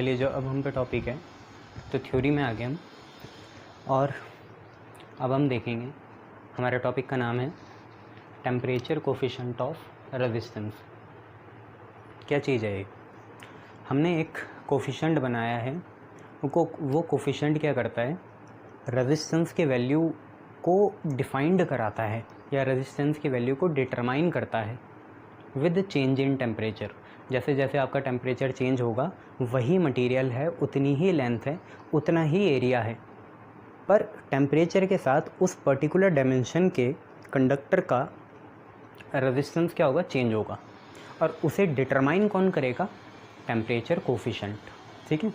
चलिए जो अब हम पे टॉपिक है तो थ्योरी में आ गए हम, और अब हम देखेंगे हमारे टॉपिक का नाम है टेम्परेचर कोफिशिएंट ऑफ रेजिस्टेंस। क्या चीज़ है ये? हमने एक कोफिशिएंट बनाया है, वो कोफिशिएंट क्या करता है, रेजिस्टेंस के वैल्यू को डिफाइंड कराता है या रेजिस्टेंस की वैल्यू को डिटरमाइन करता है विद चेंज इन टेम्परेचर। जैसे जैसे आपका टेम्परेचर चेंज होगा वही मटेरियल है, उतनी ही लेंथ है, उतना ही एरिया है, पर टेम्परेचर के साथ उस पर्टिकुलर डायमेंशन के कंडक्टर का रेजिस्टेंस क्या होगा, चेंज होगा, और उसे डिटरमाइन कौन करेगा, टेम्परेचर कोफिशिएंट। ठीक है,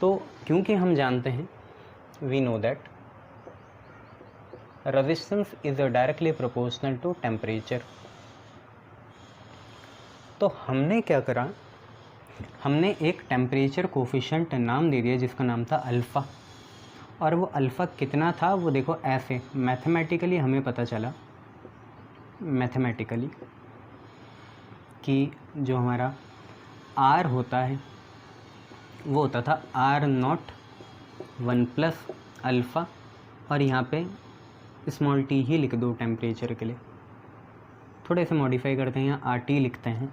तो क्योंकि हम जानते हैं, we know that resistance is directly proportional to temperature. तो हमने क्या करा, हमने एक टेम्परेचर कोफिशिएंट नाम दे दिया जिसका नाम था अल्फ़ा, और वो अल्फ़ा कितना था वो देखो ऐसे मैथमेटिकली हमें पता चला, मैथमेटिकली कि जो हमारा आर होता है वो होता था R0 1 प्लस अल्फ़ा, और यहाँ पे स्मॉल टी ही लिख दो टेम्परेचर के लिए, थोड़े से मॉडिफाई करते हैं, यहाँ RT लिखते हैं।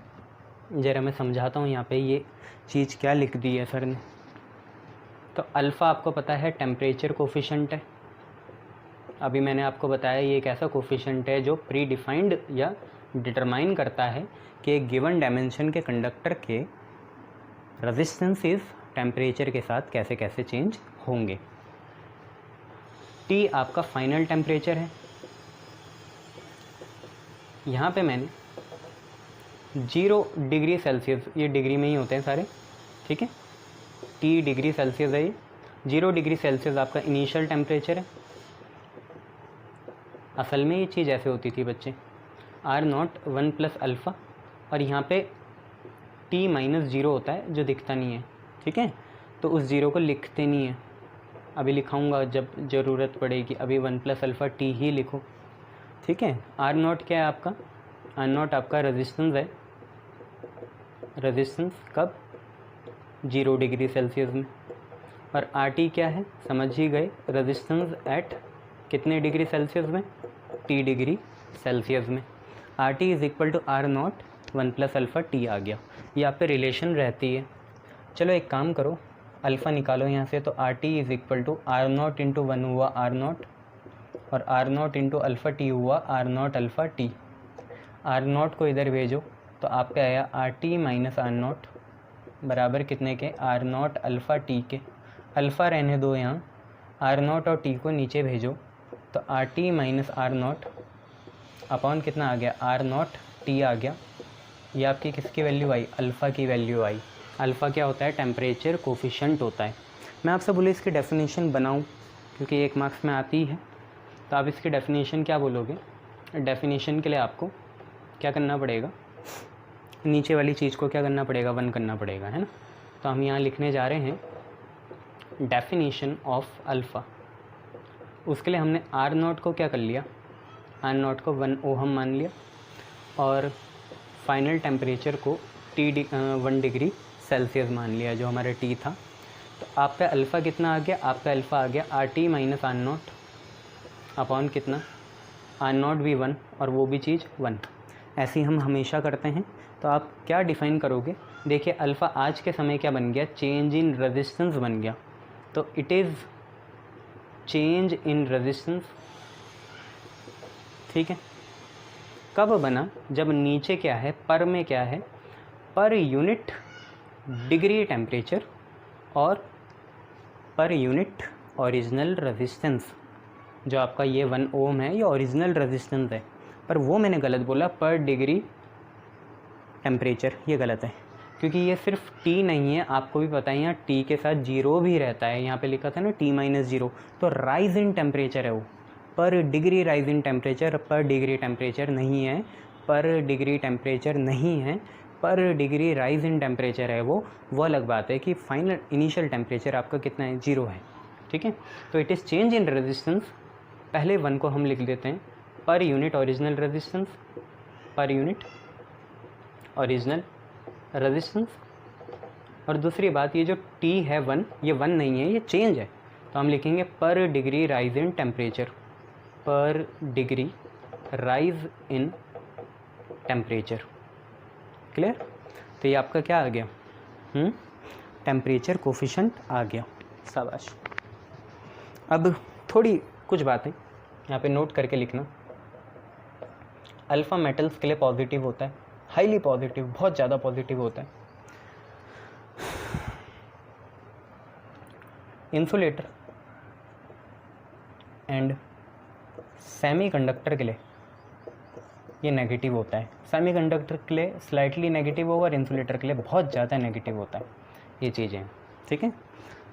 ज़रा मैं समझाता हूँ यहाँ पे ये चीज़ क्या लिख दी है सर ने। तो अल्फ़ा आपको पता है टेम्परेचर कोफिशिएंट है। अभी मैंने आपको बताया ये एक ऐसा कोफिशिएंट है जो प्री डिफाइंड या डिटरमाइन करता है कि एक गिवन डायमेंशन के कंडक्टर के रेजिस्टेंस इस टेम्परेचर के साथ कैसे कैसे चेंज होंगे। T आपका फाइनल टेम्परेचर है। यहाँ पे मैंने 0 डिग्री सेल्सियस, ये डिग्री में ही होते हैं सारे, ठीक है, T डिग्री सेल्सियस है, ये 0 डिग्री सेल्सियस आपका इनिशियल टेम्परेचर है। असल में ये चीज़ ऐसे होती थी बच्चे, R0 1 प्लस अल्फ़ा, और यहाँ पे T माइनस 0 होता है जो दिखता नहीं है, ठीक है, तो उस 0 को लिखते नहीं है, अभी लिखाऊंगा जब ज़रूरत पड़ेगी, अभी 1 प्लस अल्फ़ा T ही लिखो, ठीक है। R0 क्या है आपका, R0 आपका रेजिस्टेंस है, रेजिस्टेंस कब, 0 डिग्री सेल्सियस में, और RT क्या है, समझ ही गए, रेजिस्टेंस एट कितने डिग्री सेल्सियस में, T डिग्री सेल्सियस में। RT is equal to R0 1 plus alpha T आ गया, ये आप पे रिलेशन रहती है। चलो एक काम करो, अल्फ़ा निकालो यहाँ से, तो RT is equal to R0 into 1 हुआ R0, और R0 इंटू अल्फ़ा T हुआ R0 अल्फ़ा T। R0 को इधर भेजो तो आप पे आया RT माइनस R0 बराबर कितने के, R0 अल्फ़ा T के। अल्फ़ा रहने दो यहाँ, R0 और T को नीचे भेजो तो RT माइनस R0 अपॉन कितना आ गया, R0 T आ गया। ये आपकी किसकी वैल्यू आई, अल्फ़ा की वैल्यू आई। अल्फ़ा क्या होता है, टेम्परेचर कोफिशिएंट होता है। मैं आपसे बोले इसकी डेफिनेशन बनाऊं, क्योंकि 1 मार्क्स में आती है, तो आप इसकी डेफिनेशन क्या बोलोगे। डेफिनेशन के लिए आपको क्या करना पड़ेगा, नीचे वाली चीज़ को क्या करना पड़ेगा, 1 करना पड़ेगा, है ना। तो हम यहाँ लिखने जा रहे हैं डेफिनेशन ऑफ अल्फ़ा। उसके लिए हमने R0 को क्या कर लिया, R0 को 1 ओहम मान लिया, और फाइनल टेम्परेचर को 1 डिग्री सेल्सियस मान लिया जो हमारा T था। तो आप पे अल्फ़ा कितना आ गया, आप पे अल्फ़ा आ गया RT माइनस R0 अपॉन कितना, R0 भी 1 और वो भी चीज़ 1। ऐसे ही हम हमेशा करते हैं। तो आप क्या डिफ़ाइन करोगे, देखिए अल्फ़ा आज के समय क्या बन गया, चेंज इन रेजिस्टेंस बन गया। तो it is change in resistance, ठीक है। कब बना, जब नीचे क्या है, पर में क्या है, पर यूनिट डिग्री टेम्परेचर और पर यूनिट ओरिजिनल रेजिस्टेंस। जो आपका ये 1 ओम है ये ओरिजिनल रेजिस्टेंस है, पर वो मैंने गलत बोला, पर डिग्री टेम्परेचर, ये गलत है, क्योंकि ये सिर्फ T नहीं है, आपको भी पता है यहाँ T के साथ 0 भी रहता है, यहाँ पे लिखा था ना T माइनस 0, तो राइज इन टेम्परेचर है वो, पर डिग्री राइज इन टेम्परेचर, पर डिग्री टेम्परेचर नहीं है, पर डिग्री टेम्परेचर नहीं है, पर डिग्री राइज इन टेम्परेचर है वो अलग बात है कि फाइनल इनिशियल टेम्परेचर आपका कितना है, 0 है, ठीक है। तो it is change in resistance, पहले 1 को हम लिख देते हैं, per unit original resistance, per unit original resistance और दूसरी बात, ये जो T है 1, ये 1 नहीं है, ये चेंज है, तो हम लिखेंगे पर डिग्री राइज इन टेम्परेचर, पर degree rise in temperature. Clear? तो ये आपका क्या आ गया, टेम्परेचर कोफिशेंट आ गया। शाबाश। अब थोड़ी कुछ बातें यहाँ पे नोट करके लिखना। अल्फ़ा मेटल्स के लिए पॉजिटिव होता है, हाईली पॉजिटिव, बहुत ज़्यादा पॉजिटिव होता है। इंसुलेटर एंड सेमीकंडक्टर के लिए ये नेगेटिव होता है। सेमीकंडक्टर के लिए स्लाइटली नेगेटिव होगा और इंसुलेटर के लिए बहुत ज़्यादा नेगेटिव होता है। ये चीज़ें हैं, ठीक है।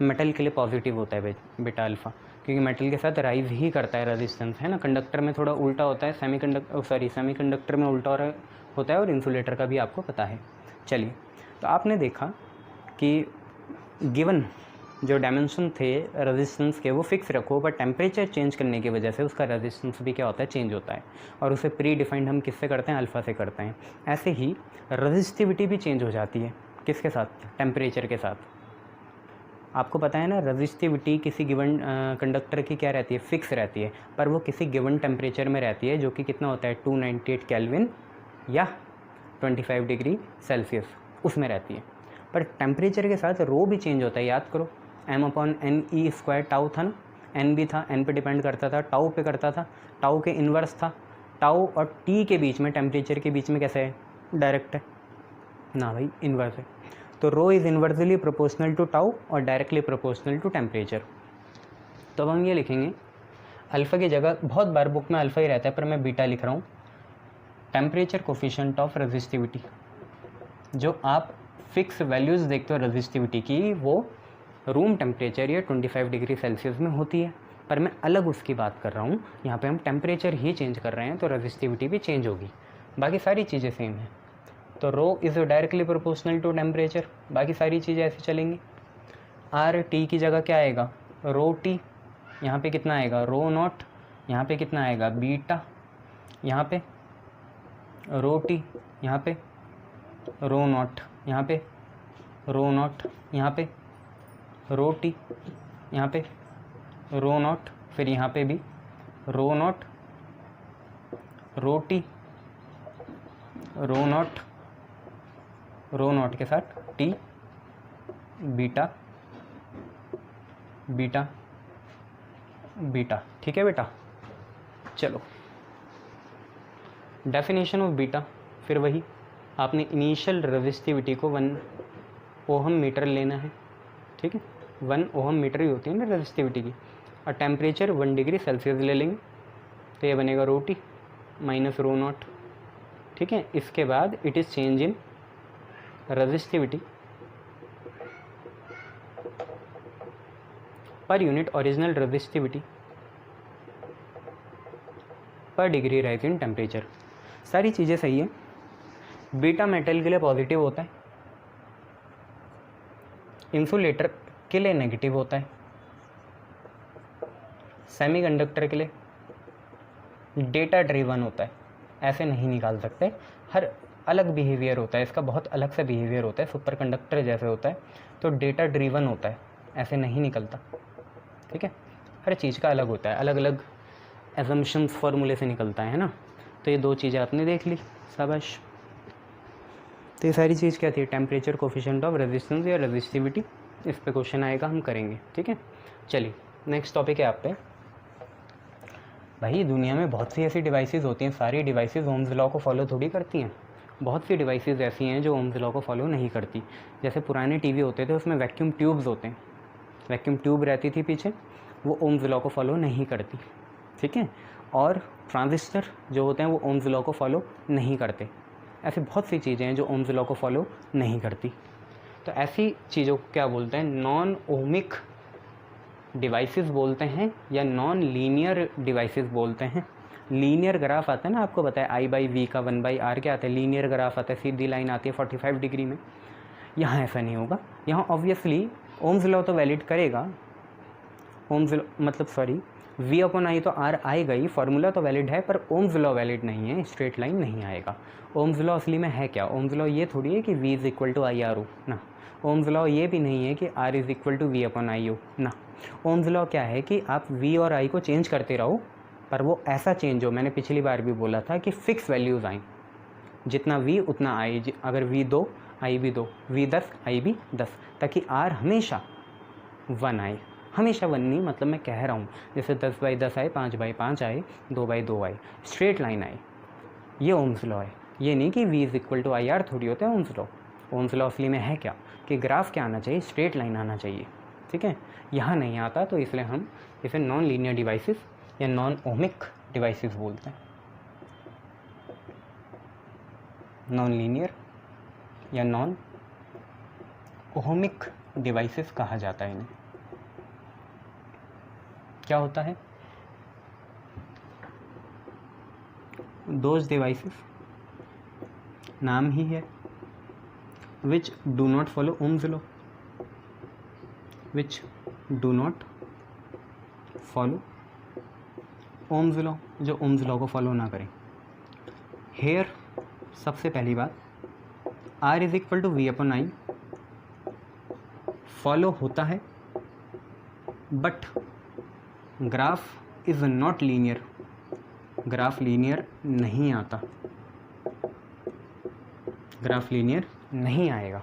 मेटल के लिए पॉजिटिव होता है बेटा अल्फ़ा, क्योंकि मेटल के साथ राइज ही करता है रेजिस्टेंस, है ना। कंडक्टर में थोड़ा उल्टा होता है, सेमीकंडक्टर में उल्टा होता है, और इंसुलेटर का भी आपको पता है। चलिए, तो आपने देखा कि गिवन जो डायमेंशन थे रेजिस्टेंस के वो फिक्स रखो, पर टेम्परेचर चेंज करने की वजह से उसका रेजिस्टेंस भी क्या होता है, चेंज होता है, और उसे प्री डिफाइंड हम किससे करते हैं, अल्फ़ा से करते हैं। ऐसे ही रेजिस्टिविटी भी चेंज हो जाती है, किसके साथ, टेम्परेचर के साथ। आपको पता है ना, रेजिस्टिविटी किसी गिवन कंडक्टर की क्या रहती है, फिक्स रहती है, पर वो किसी गिवन टेम्परेचर में रहती है, जो कि कितना होता है, 298 केल्विन या 25 डिग्री सेल्सियस, उसमें रहती है। पर टेम्परेचर के साथ रो भी चेंज होता है, याद करो, m/n² टाउ था ना, n भी था, n पे डिपेंड करता था, टाउ पे करता था, टाउ के इन्वर्स था। टाउ और t के बीच में, टेम्परेचर के बीच में कैसे है, डायरेक्ट है ना भाई, इन्वर्स है। तो rho is inversely proportional to tau और डायरेक्टली प्रोपोर्शनल टू टेम्परेचर। तो अब हम ये लिखेंगे, अल्फ़ा की जगह बहुत बार बुक में अल्फ़ा ही रहता है, पर मैं बीटा लिख रहा हूँ, टेम्परेचर कोफिशिएंट ऑफ रेजिस्टिविटी। जो आप फिक्स वैल्यूज़ देखते हो रेजिस्टिविटी की, वो रूम टेम्परेचर या 25 डिग्री सेल्सियस में होती है, पर मैं अलग उसकी बात कर रहा हूँ। यहाँ पे हम टेम्परेचर ही चेंज कर रहे हैं, तो रेजिस्टिविटी भी चेंज होगी, बाकी सारी चीज़ें सेम हैं। तो rho is directly proportional to temperature, बाकी सारी चीज़ें ऐसे चलेंगी। आर टी की जगह क्या आएगा, रो टी, यहाँ पे कितना आएगा, रो नॉट, यहाँ पे कितना आएगा, बीटा, यहाँ पे रो टी, यहाँ पे रो नॉट, यहाँ पे रो नॉट, यहाँ पे रो टी, यहाँ पे रो नॉट, फिर यहाँ पे भी rho naught, rho T, rho naught, rho naught के साथ टी, बीटा, बीटा, बीटा। ठीक है बेटा, चलो डेफिनेशन ऑफ बीटा, फिर वही आपने इनिशियल रेजिस्टिविटी को 1 ओहम मीटर लेना है, ठीक है, 1 ओहम मीटर ही होती है ना रेजिस्टिविटी की, और टेम्परेचर 1 डिग्री सेल्सियस ले लेंगे, तो ये बनेगा rho T minus rho not, ठीक है। इसके बाद it is change in resistivity per unit original resistivity पर डिग्री राइज इन टेम्परेचर। सारी चीज़ें सही है। बीटा मेटल के लिए पॉजिटिव होता है, इंसुलेटर के लिए नेगेटिव होता है, सेमीकंडक्टर के लिए डेटा ड्रिवन होता है। ऐसे नहीं निकाल सकते, हर अलग बिहेवियर होता है इसका, बहुत अलग से बिहेवियर होता है, सुपर कंडक्टर जैसे होता है, तो डेटा ड्रिवन होता है, ऐसे नहीं निकलता, ठीक है। हर चीज़ का अलग होता है, अलग अलग एजम्पशंस फार्मूले से निकलता है ना। तो ये दो चीज़ें आपने देख ली, शाबाश। तो ये सारी चीज़ क्या थी, टेम्परेचर कोफिशिएंट ऑफ रेजिस्टेंस या रेजिस्टिविटी, इस पे क्वेश्चन आएगा, हम करेंगे, ठीक है। चलिए नेक्स्ट टॉपिक है आप पे। भाई दुनिया में बहुत सी ऐसी डिवाइसेस होती हैं, सारी डिवाइसेस ओम्स लॉ को फॉलो थोड़ी करती हैं। बहुत सी डिवाइसेस ऐसी हैं जो ओम्स लॉ को फॉलो नहीं करती। जैसे पुराने टीवी होते थे, उसमें वैक्यूम ट्यूब्स होते हैं, वैक्यूम ट्यूब रहती थी पीछे, वो ओम्स लॉ को फॉलो नहीं करती, ठीक है। और ट्रांजिस्टर जो होते हैं वो ओम्स लॉ को फॉलो नहीं करते। ऐसी बहुत सी चीज़ें हैं जो ओम्स लॉ को फॉलो नहीं करती। तो ऐसी चीज़ों को क्या बोलते हैं, नॉन ओमिक डिवाइसेस बोलते हैं, या नॉन लीनियर डिवाइसेस बोलते हैं। लीनियर ग्राफ आता है ना, आपको पता है I/V का 1/R क्या आता है, लीनियर ग्राफ आता है, सीधी लाइन आती है 45 डिग्री में। यहाँ ऐसा नहीं होगा, यहाँ ऑब्वियसली ओम्स लॉ तो वैलिड करेगा, ओम्स मतलब सॉरी V/I तो R आएगा ही, फार्मूला तो वैलिड है, पर ओम्स लॉ वैलिड नहीं है, स्ट्रेट लाइन नहीं आएगा। ओम्स लॉ असली में है क्या, ओम्स लॉ ये थोड़ी है कि V = IR हो ना, ओम्स लॉ ये भी नहीं है कि R is equal to V upon I हो ना। ओम्स लॉ क्या है कि आप V और I को चेंज करते रहो, पर वो ऐसा चेंज हो, मैंने पिछली बार भी बोला था कि फिक्स वैल्यूज़ आएँ, जितना V उतना I, अगर V 2 I भी 2, V 10 I भी 10, ताकि R हमेशा 1 आए, हमेशा 1 नहीं, मतलब मैं कह रहा हूँ जैसे 10/10 आए, 5/5 आए, 2/2 आए, स्ट्रेट लाइन आए, ये ओम्स लॉ है। ये नहीं कि V is equal to IR थोड़ी होता है ओम्स लॉ। ओम्स लॉ असली में है क्या कि ग्राफ क्या आना चाहिए, स्ट्रेट लाइन आना चाहिए, ठीक है। यहाँ नहीं आता, तो इसलिए हम इसे नॉन लीनियर डिवाइसेस या नॉन ओमिक डिवाइसेस बोलते हैं। नॉन लीनियर या नॉन ओमिक डिवाइसेस कहा जाता है इन्हें। क्या होता है? दोज डिवाइसेस, नाम ही है, which do not follow Ohm's law, which do not follow Ohm's law, जो Ohm's law को फॉलो ना करें। Here सबसे पहली बात, R is equal to V upon I follow होता है, but graph is not linear, graph linear नहीं आता, ग्राफ लीनियर नहीं आएगा।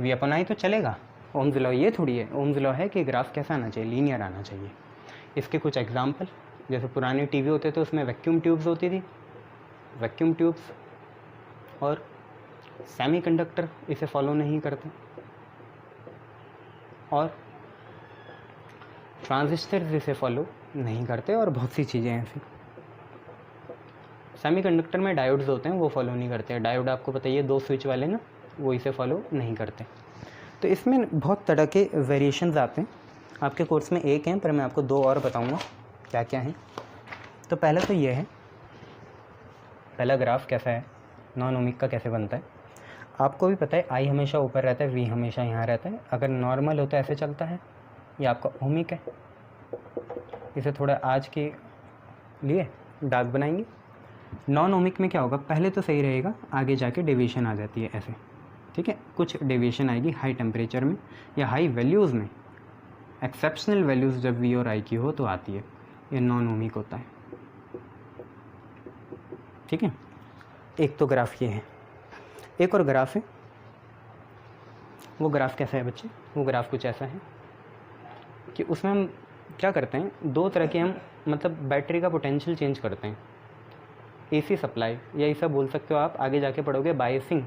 V अपॉन आई तो चलेगा, ओम्स लॉ ये थोड़ी है। ओम्स लॉ है कि ग्राफ कैसा आना चाहिए, लीनियर आना चाहिए। इसके कुछ एग्जाम्पल, जैसे पुराने टीवी होते थे उसमें वैक्यूम ट्यूब्स होती थी, वैक्यूम ट्यूब्स और सेमीकंडक्टर इसे फॉलो नहीं करते, और ट्रांजिस्टर इसे फॉलो नहीं करते, और बहुत सी चीज़ें ऐसी। सेमीकंडक्टर में डायोड्स होते हैं, वो फॉलो नहीं करते। डायोड आपको पता ही है, 2 स्विच वाले ना, वो इसे फॉलो नहीं करते। तो इसमें बहुत तरह के वेरिएशंस आते हैं। आपके कोर्स में एक हैं, पर मैं आपको 2 और बताऊंगा क्या क्या हैं। तो पहला तो ये है, पहला ग्राफ कैसा है, नॉन ओमिक का कैसे बनता है। आपको भी पता है आई हमेशा ऊपर रहता है, वी हमेशा यहाँ रहता है। अगर नॉर्मल होता है ऐसे चलता है, ये आपका ओमिक है। इसे थोड़ा आज के लिए डार्क बनाएंगे। नॉन ओमिक में क्या होगा, पहले तो सही रहेगा, आगे जाके डेविएशन आ जाती है ऐसे, ठीक है। कुछ डेविएशन आएगी हाई टेम्परेचर में या हाई वैल्यूज़ में, एक्सेप्शनल वैल्यूज़ जब वी और आई की हो तो आती है, ये नॉन ओमिक होता है, ठीक है। एक तो ग्राफ ये है। एक और ग्राफ है, वो ग्राफ कैसा है बच्चे, वो ग्राफ कुछ ऐसा है कि उसमें हम क्या करते हैं, 2 तरह के हम मतलब बैटरी का पोटेंशियल चेंज करते हैं। एसी सप्लाई, या ऐसा बोल सकते हो आप, आगे जाके पढ़ोगे बायसिंग,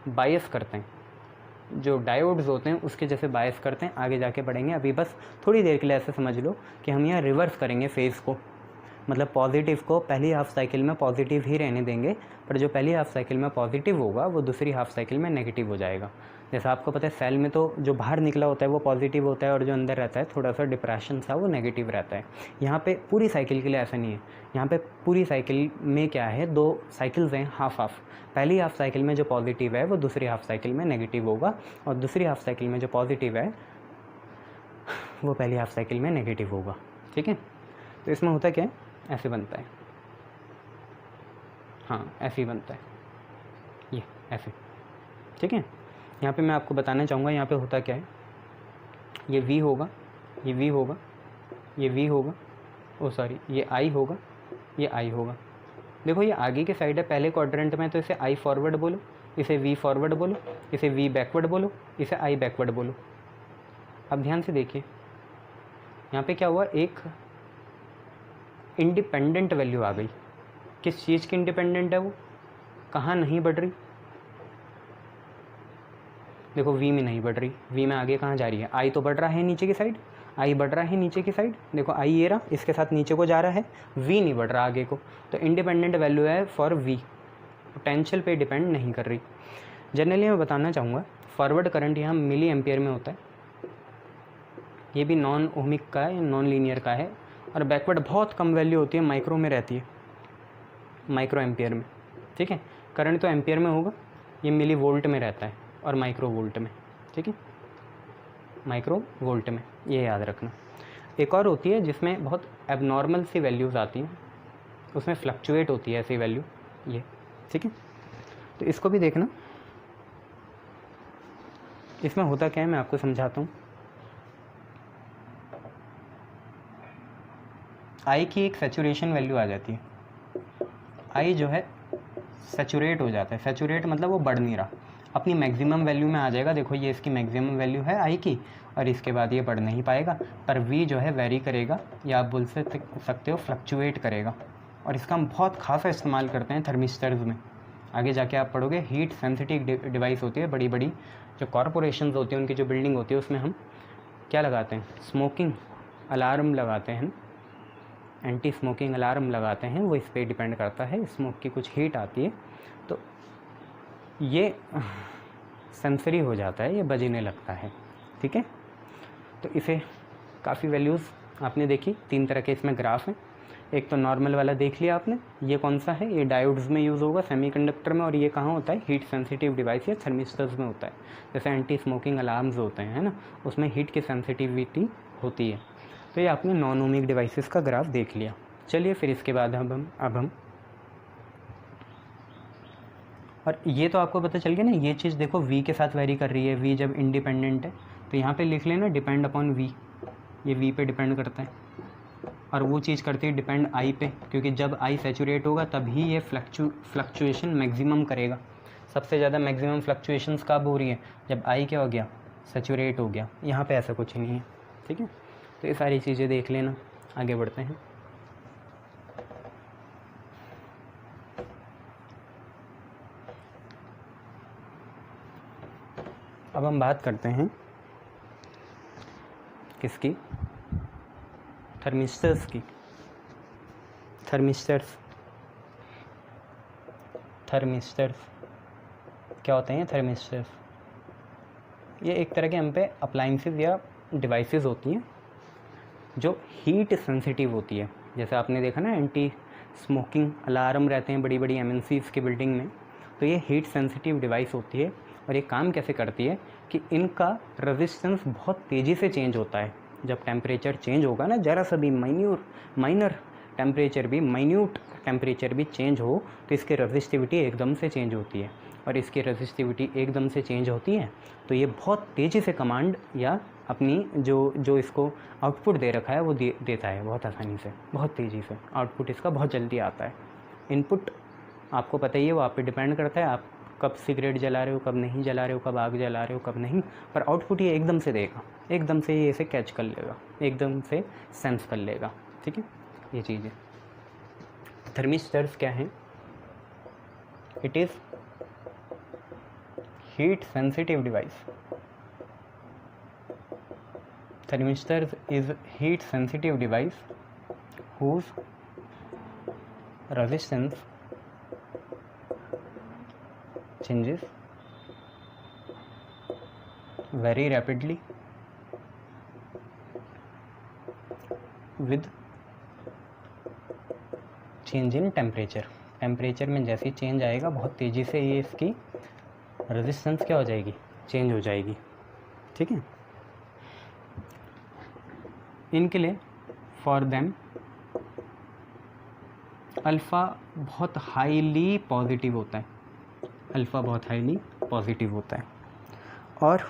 बायस करते हैं। जो डायोड्स होते हैं उसके जैसे बायस करते हैं, आगे जाके पढ़ेंगे। अभी बस थोड़ी देर के लिए ऐसे समझ लो कि हम यहाँ रिवर्स करेंगे फेज़ को, मतलब पॉजिटिव को पहली हाफ साइकिल में पॉजिटिव ही रहने देंगे, पर जो पहली हाफ साइकिल में पॉजिटिव होगा वो दूसरी हाफ साइकिल में नेगेटिव हो जाएगा। जैसा आपको पता है सेल में तो जो बाहर निकला होता है वो पॉजिटिव होता है, और जो अंदर रहता है थोड़ा सा डिप्रेशन सा वो नेगेटिव रहता है। यहाँ पे पूरी साइकिल के लिए ऐसा नहीं है। यहाँ पे पूरी साइकिल में क्या है, 2 साइकिल्स हैं, हाफ हाफ। पहली हाफ साइकिल में जो पॉजिटिव है वो दूसरी हाफ साइकिल में नेगेटिव होगा, और दूसरी हाफ साइकिल में जो पॉजिटिव है वो पहली हाफ साइकिल में नेगेटिव होगा, ठीक है। तो इसमें होता क्या है, ऐसे बनता है, हाँ ऐसे ही बनता है, ये ऐसे, ठीक है। यहाँ पे मैं आपको बताना चाहूँगा यहाँ पे होता क्या है, ये V होगा, ये V होगा, ये V होगा, ओ सॉरी ये I होगा, ये I होगा। देखो ये आगे की साइड है पहले क्वाड्रेंट में, तो इसे I फॉरवर्ड बोलो, इसे V फॉरवर्ड बोलो, इसे V बैकवर्ड बोलो, इसे I बैकवर्ड बोलो। अब ध्यान से देखिए यहाँ पे क्या हुआ, एक इंडिपेंडेंट वैल्यू आ गई। किस चीज़ की इंडिपेंडेंट है वो, कहाँ नहीं बढ़ रही, देखो V में नहीं बढ़ रही, V में आगे कहाँ जा रही है, I तो बढ़ रहा है नीचे की साइड, I बढ़ रहा है नीचे की साइड, देखो I ये रहा, इसके साथ नीचे को जा रहा है, V नहीं बढ़ रहा आगे को, तो इंडिपेंडेंट वैल्यू है फॉर V, पोटेंशियल पे डिपेंड नहीं कर रही। जनरली मैं बताना चाहूँगा फॉरवर्ड करंट यहाँ मिली एम्पियर में होता है, ये भी नॉन ओमिक का है, नॉन लीनियर का है, और बैकवर्ड बहुत कम वैल्यू होती है, माइक्रो में रहती है, माइक्रो एम्पियर में, ठीक है। करंट तो एम्पियर में होगा, ये मिली वोल्ट में रहता है और माइक्रो वोल्ट में, ठीक है, माइक्रो वोल्ट में, ये याद रखना। एक और होती है जिसमें बहुत एबनॉर्मल सी वैल्यूज़ आती हैं, उसमें फ्लक्चुएट होती है ऐसी वैल्यू, ये, ठीक है। तो इसको भी देखना, इसमें होता क्या है मैं आपको समझाता हूँ। आई की एक सैचुरेशन वैल्यू आ जाती है, आई जो है सैचुरेट हो जाता है, सैचुरेट मतलब वो बढ़ नहीं रहा, अपनी मैक्सिमम वैल्यू में आ जाएगा। देखो ये इसकी मैक्सिमम वैल्यू है आई की, और इसके बाद ये बढ़ नहीं पाएगा, पर वी जो है वेरी करेगा, या आप बोल सकते हो फ्लक्चुएट करेगा। और इसका हम बहुत खासा इस्तेमाल करते हैं थर्मिस्टर्स में। आगे जाके आप पढ़ोगे हीट सेंसिटिव डिवाइस होती है, बड़ी बड़ी जो कॉरपोरेशंस होती हैं उनकी जो बिल्डिंग होती है उसमें हम क्या लगाते हैं, स्मोकिंग अलार्म लगाते हैं, एंटी स्मोकिंग अलार्म लगाते हैं। वो इस पर डिपेंड करता है, स्मोक की कुछ हीट आती है तो ये सेंसरी हो जाता है, ये बजने लगता है, ठीक है। तो इसे काफ़ी वैल्यूज़ आपने देखी, 3 तरह के इसमें ग्राफ हैं। एक तो नॉर्मल वाला देख लिया आपने, ये कौन सा है, ये डायोड्स में यूज़ होगा सेमीकंडक्टर में, और ये कहाँ होता है, हीट सेंसिटिव डिवाइस या थर्मिस्टर्स में होता है। जैसे एंटी स्मोकिंग अलार्म्स होते हैं, है ना, उसमें हीट की सेंसिटिविटी होती है। तो ये आपने नॉन ओमिक डिवाइसेस का ग्राफ देख लिया। चलिए फिर इसके बाद अब हम और ये तो आपको पता चल गया ना, ये चीज़ देखो v के साथ वेरी कर रही है, v जब इंडिपेंडेंट है तो यहाँ पे लिख लेना डिपेंड अपॉन v, ये v पे डिपेंड करता है, और वो चीज़ करती है डिपेंड i पे, क्योंकि जब i सैचुरेट होगा तभी ये फ्लक्चुएशन मैक्सिमम करेगा। सबसे ज़्यादा मैक्सिमम फ्लक्चुएशंस कब हो रही है, जब i क्या हो गया, सैचुरेट हो गया। यहाँ पे ऐसा कुछ नहीं है, ठीक है। तो ये सारी चीज़ें देख लेना, आगे बढ़ते हैं। अब हम बात करते हैं किसकी, थर्मिस्टर्स की। थर्मिस्टर्स क्या होते हैं थर्मिस्टर्स? ये एक तरह के हम पे अप्लाइंसेस या डिवाइसेस होती हैं जो हीट सेंसिटिव होती है। जैसे आपने देखा ना एंटी स्मोकिंग अलार्म रहते हैं बड़ी बड़ी एमएनसीज़ की बिल्डिंग में, तो ये हीट सेंसिटिव डिवाइस होती है। और ये काम कैसे करती है कि इनका रेजिस्टेंस बहुत तेज़ी से चेंज होता है। जब टेम्परेचर चेंज होगा ना, ज़रा सा भी माइनर टेम्परेचर भी, माइन्यूट टेम्परेचर भी चेंज हो तो इसकी रेजिस्टिविटी एकदम से चेंज होती है। और इसकी रेजिस्टिविटी एकदम से चेंज होती है तो ये बहुत तेज़ी से कमांड या अपनी जो इसको आउटपुट दे रखा है वो देता है बहुत आसानी से, बहुत तेज़ी से आउटपुट इसका बहुत जल्दी आता है। इनपुट आपको पता ही है, वो आप पे डिपेंड करता है, आप कब सिगरेट जला रहे हो, कब नहीं जला रहे हो, कब आग जला रहे हो, कब नहीं, पर आउटपुट ये एकदम से देगा, एकदम से ये इसे कैच कर लेगा, एकदम से सेंस कर लेगा, ठीक है। ये चीज़ है। थर्मिस्टर्स क्या हैं? It is heat sensitive device. Thermistors is heat sensitive device whose resistance changes very rapidly with change in temperature। Temperature में जैसे ही चेंज आएगा बहुत तेज़ी से ये इसकी रेजिस्टेंस क्या हो जाएगी, चेंज हो जाएगी, ठीक है। इनके लिए फॉर देम अल्फ़ा बहुत हाईली पॉजिटिव होता है, अल्फ़ा बहुत हाईली पॉजिटिव होता है। और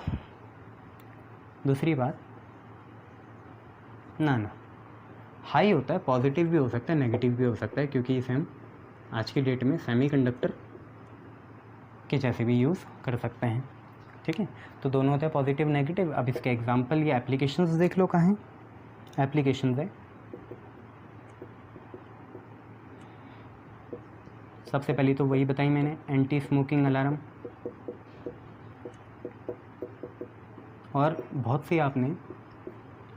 दूसरी बात ना हाई होता है, पॉजिटिव भी हो सकता है, नेगेटिव भी हो सकता है, क्योंकि इसे हम आज की डेट में सेमीकंडक्टर के जैसे भी यूज़ कर सकते हैं, ठीक है। तो दोनों होते हैं पॉजिटिव नेगेटिव। अब इसके एग्जांपल या एप्लीकेशंस देख लो कहाँ हैं। एप्लीकेशंस है, सबसे पहले तो वही बताई मैंने, एंटी स्मोकिंग अलार्म। और बहुत सी आपने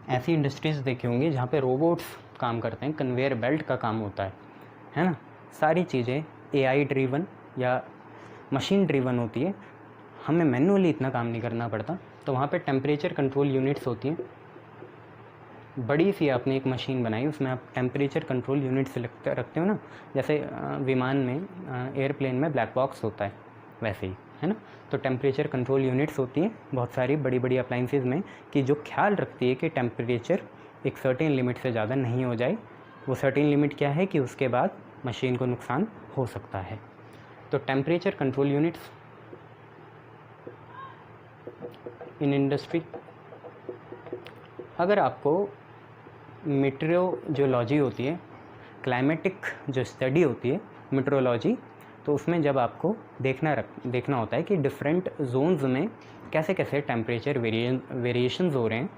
ऐसी इंडस्ट्रीज़ देखी होंगी जहाँ पे रोबोट्स काम करते हैं, कन्वेयर बेल्ट का काम होता है ना। सारी चीज़ें एआई ड्रिवन या मशीन ड्रिवन होती है, हमें मैन्युअली इतना काम नहीं करना पड़ता। तो वहाँ पे टेम्परेचर कंट्रोल यूनिट्स होती हैं, बड़ी सी आपने एक मशीन बनाई, उसमें आप टेम्परेचर कंट्रोल यूनिट्स रखते हो ना, जैसे विमान में एयरप्लेन में ब्लैक बॉक्स होता है वैसे ही, है ना। तो टेम्परेचर कंट्रोल यूनिट्स होती हैं बहुत सारी बड़ी बड़ी अप्लाइंसेस में, कि जो ख्याल रखती है कि टेम्परेचर एक सर्टेन लिमिट से ज़्यादा नहीं हो जाए। वो सर्टेन लिमिट क्या है कि उसके बाद मशीन को नुकसान हो सकता है। तो temperature control units in industry. अगर आपको मेट्रोलॉजी होती है, क्लाइमेटिक जो स्टडी होती है मेट्रोलॉजी, तो उसमें जब आपको देखना होता है कि डिफरेंट जोन्स में कैसे कैसे टेम्परेचर वेरिएशंस हो रहे हैं,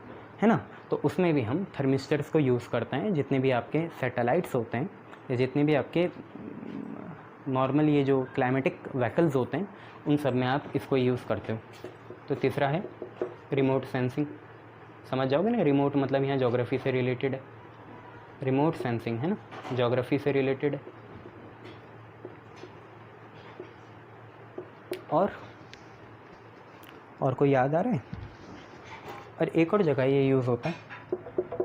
है ना, तो उसमें भी हम थर्मिस्टर्स को यूज़ करते हैं। जितने भी आपके सैटेलाइट्स होते हैं या जितने भी आपके नॉर्मल ये जो क्लाइमेटिक व्हीकल्स होते हैं, उन सब में आप इसको यूज़ करते हो। तो तीसरा है रिमोट सेंसिंग। समझ जाओगे ना, रिमोट मतलब यहाँ ज्योग्राफी से रिलेटेड है, रिमोट सेंसिंग है ना, ज्योग्राफी से रिलेटेड है। और कोई याद आ रहा है? और एक और जगह ये यूज़ होता है,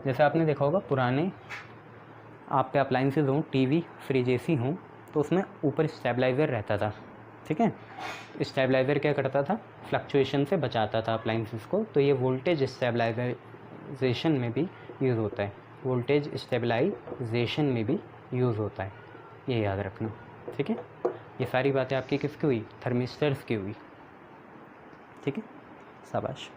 जैसे आपने देखा होगा पुराने आप पे अप्लाइंसेज हों, टीवी, फ्रिज, एसी हों, तो उसमें ऊपर स्टेबलाइज़र रहता था, ठीक है। स्टेबलाइज़र क्या करता था, फ्लक्चुएशन से बचाता था अप्लाइंसेस को। तो ये वोल्टेज स्टेबलाइजेशन में भी यूज़ होता है, वोल्टेज स्टेबलाइजेशन में भी यूज़ होता है, ये याद रखना, ठीक है। ये सारी बातें आपकी किसकी हुई, थर्मिस्टर्स की हुई, ठीक है, शाबाश।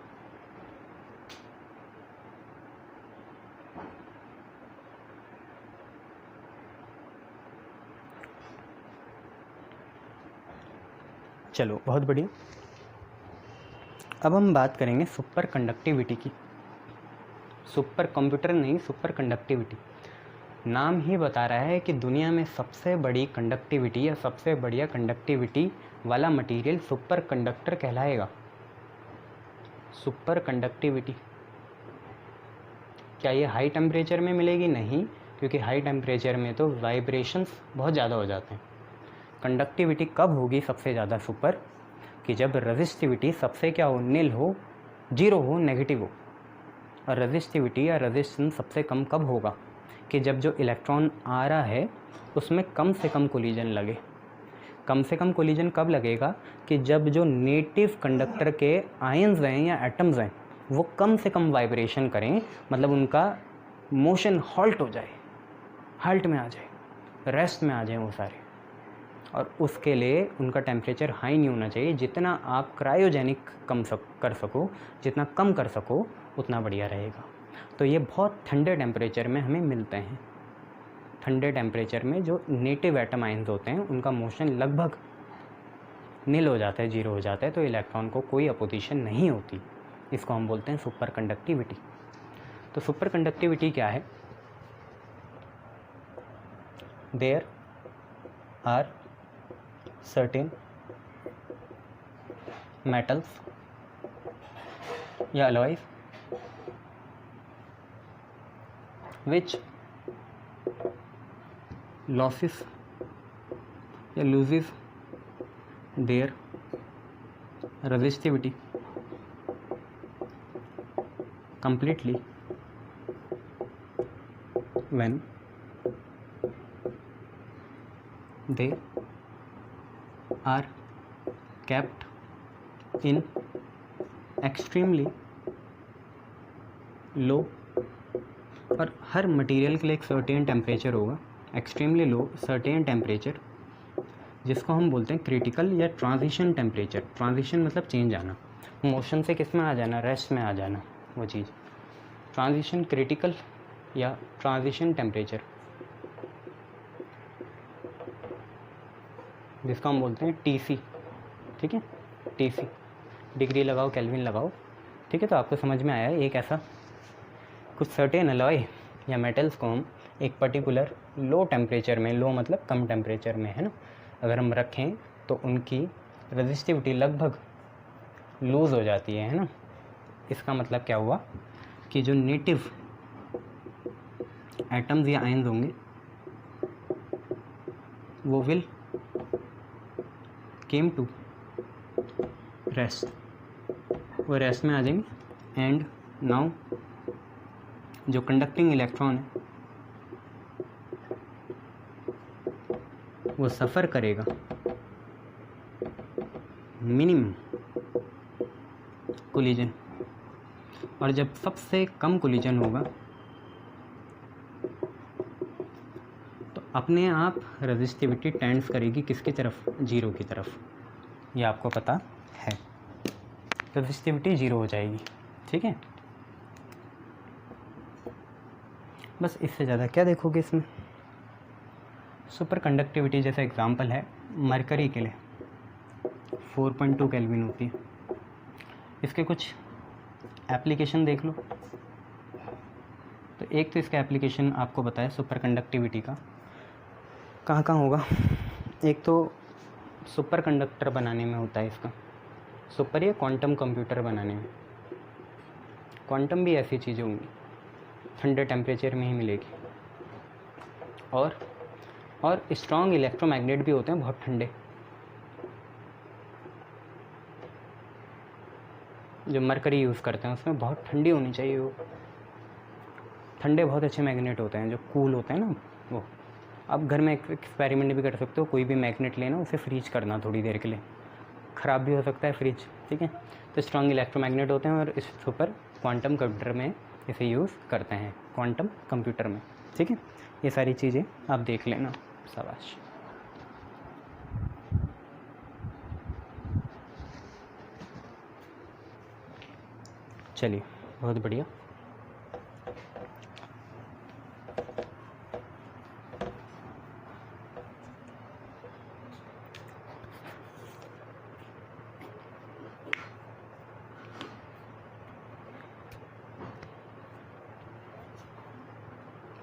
चलो बहुत बढ़िया। अब हम बात करेंगे सुपर कंडक्टिविटी की। सुपर कंप्यूटर नहीं, सुपर कंडक्टिविटी। नाम ही बता रहा है कि दुनिया में सबसे बड़ी कंडक्टिविटी या सबसे बढ़िया कंडक्टिविटी वाला मटेरियल सुपर कंडक्टर कहलाएगा। सुपर कंडक्टिविटी क्या ये हाई टेम्परेचर में मिलेगी? नहीं, क्योंकि हाई टेम्परेचर में तो वाइब्रेशंस बहुत ज़्यादा हो जाते हैं। कंडक्टिविटी कब होगी सबसे ज़्यादा सुपर? कि जब रेजिस्टिविटी सबसे क्या हो, नील हो, जीरो हो, नेगेटिव हो। और रेजिस्टिविटी या रेजिस्टेंस सबसे कम कब होगा? कि जब जो इलेक्ट्रॉन आ रहा है उसमें कम से कम कोलिजन लगे। कम से कम कोलिजन कब लगेगा? कि जब जो नेटिव कंडक्टर के आयन्स हैं या एटम्स हैं वो कम से कम वाइब्रेशन करें, मतलब उनका मोशन हॉल्ट हो जाए, हाल्ट में आ जाए, रेस्ट में आ जाए वो सारे। और उसके लिए उनका टेम्परेचर हाई नहीं होना चाहिए। जितना आप क्रायोजेनिक कर सको, जितना कम कर सको उतना बढ़िया रहेगा। तो ये बहुत ठंडे टेम्परेचर में हमें मिलते हैं। ठंडे टेम्परेचर में जो नेटिव एटम आयन्स होते हैं उनका मोशन लगभग नील हो जाता है, जीरो हो जाता है, तो इलेक्ट्रॉन को कोई अपोजिशन नहीं होती। इसको हम बोलते हैं सुपर कंडक्टिविटी। तो सुपर कंडक्टिविटी क्या है? देयर आर सर्टेन मेटल्स या अलॉयज which loses या loses their resistivity completely when they are kept in extremely low, और हर मटेरियल के लिए एक सर्टेन टेम्परेचर होगा, एक्सट्रीमली लो सर्टेन टेम्परेचर, जिसको हम बोलते हैं क्रिटिकल या ट्रांजिशन टेम्परेचर। ट्रांजिशन मतलब चेंज आना, मोशन से किस में आ जाना, रेस्ट में आ जाना, वो चीज़ ट्रांजिशन, क्रिटिकल या ट्रांजिशन टेम्परेचर, जिसको हम बोलते हैं टीसी, ठीक है, टीसी, डिग्री लगाओ, केल्विन लगाओ, ठीक है। तो आपको समझ में आया, एक ऐसा कुछ सर्टेन अलॉय या मेटल्स को हम एक पर्टिकुलर लो टेम्परेचर में, लो मतलब कम टेम्परेचर में, है ना, अगर हम रखें तो उनकी रेजिस्टिविटी लगभग लूज़ हो जाती है ना। इसका मतलब क्या हुआ कि जो नेटिव एटम्स या आयन्स होंगे वो विल केम टू रेस्ट, वो रेस्ट में आ जाएंगे। एंड नाउ जो कंडक्टिंग इलेक्ट्रॉन है वो सफ़र करेगा मिनिमम कोलिजन, और जब सबसे कम कोलिजन होगा तो अपने आप रेजिस्टिविटी टेंड्स करेगी किसकी तरफ, जीरो की तरफ। ये आपको पता है। रजिस्टिविटी 0 हो जाएगी। ठीक है, बस इससे ज़्यादा क्या देखोगे इसमें। सुपर कंडक्टिविटी जैसा एग्जांपल है मरकरी के लिए 4.2 केल्विन होती है। इसके कुछ एप्लीकेशन देख लो। तो एक तो इसका एप्लीकेशन आपको बताया सुपर कंडक्टिविटी का कहाँ कहाँ होगा। एक तो सुपर कंडक्टर बनाने में होता है इसका, सुपर या क्वांटम कंप्यूटर बनाने में। क्वांटम भी ऐसी चीज़ें होंगी, ठंडे टेम्परेचर में ही मिलेगी। और स्ट्रॉन्ग इलेक्ट्रोमैग्नेट भी होते हैं बहुत ठंडे, जो मरकरी यूज़ करते हैं उसमें बहुत ठंडी होनी चाहिए। वो ठंडे बहुत अच्छे मैग्नेट होते हैं जो कूल होते हैं ना वो। आप घर में एक्सपेरिमेंट भी कर सकते हो, कोई भी मैग्नेट लेना उसे फ्रीज करना थोड़ी देर के लिए, ख़राब भी हो सकता है फ्रिज। ठीक है, तो स्ट्रॉन्ग इलेक्ट्रोमैग्नेट होते हैं और इस सुपर क्वांटम कंप्यूटर में इसे यूज़ करते हैं, क्वांटम कंप्यूटर में। ठीक है, ये सारी चीज़ें आप देख लेना। शाबाश। चलिए, बहुत बढ़िया।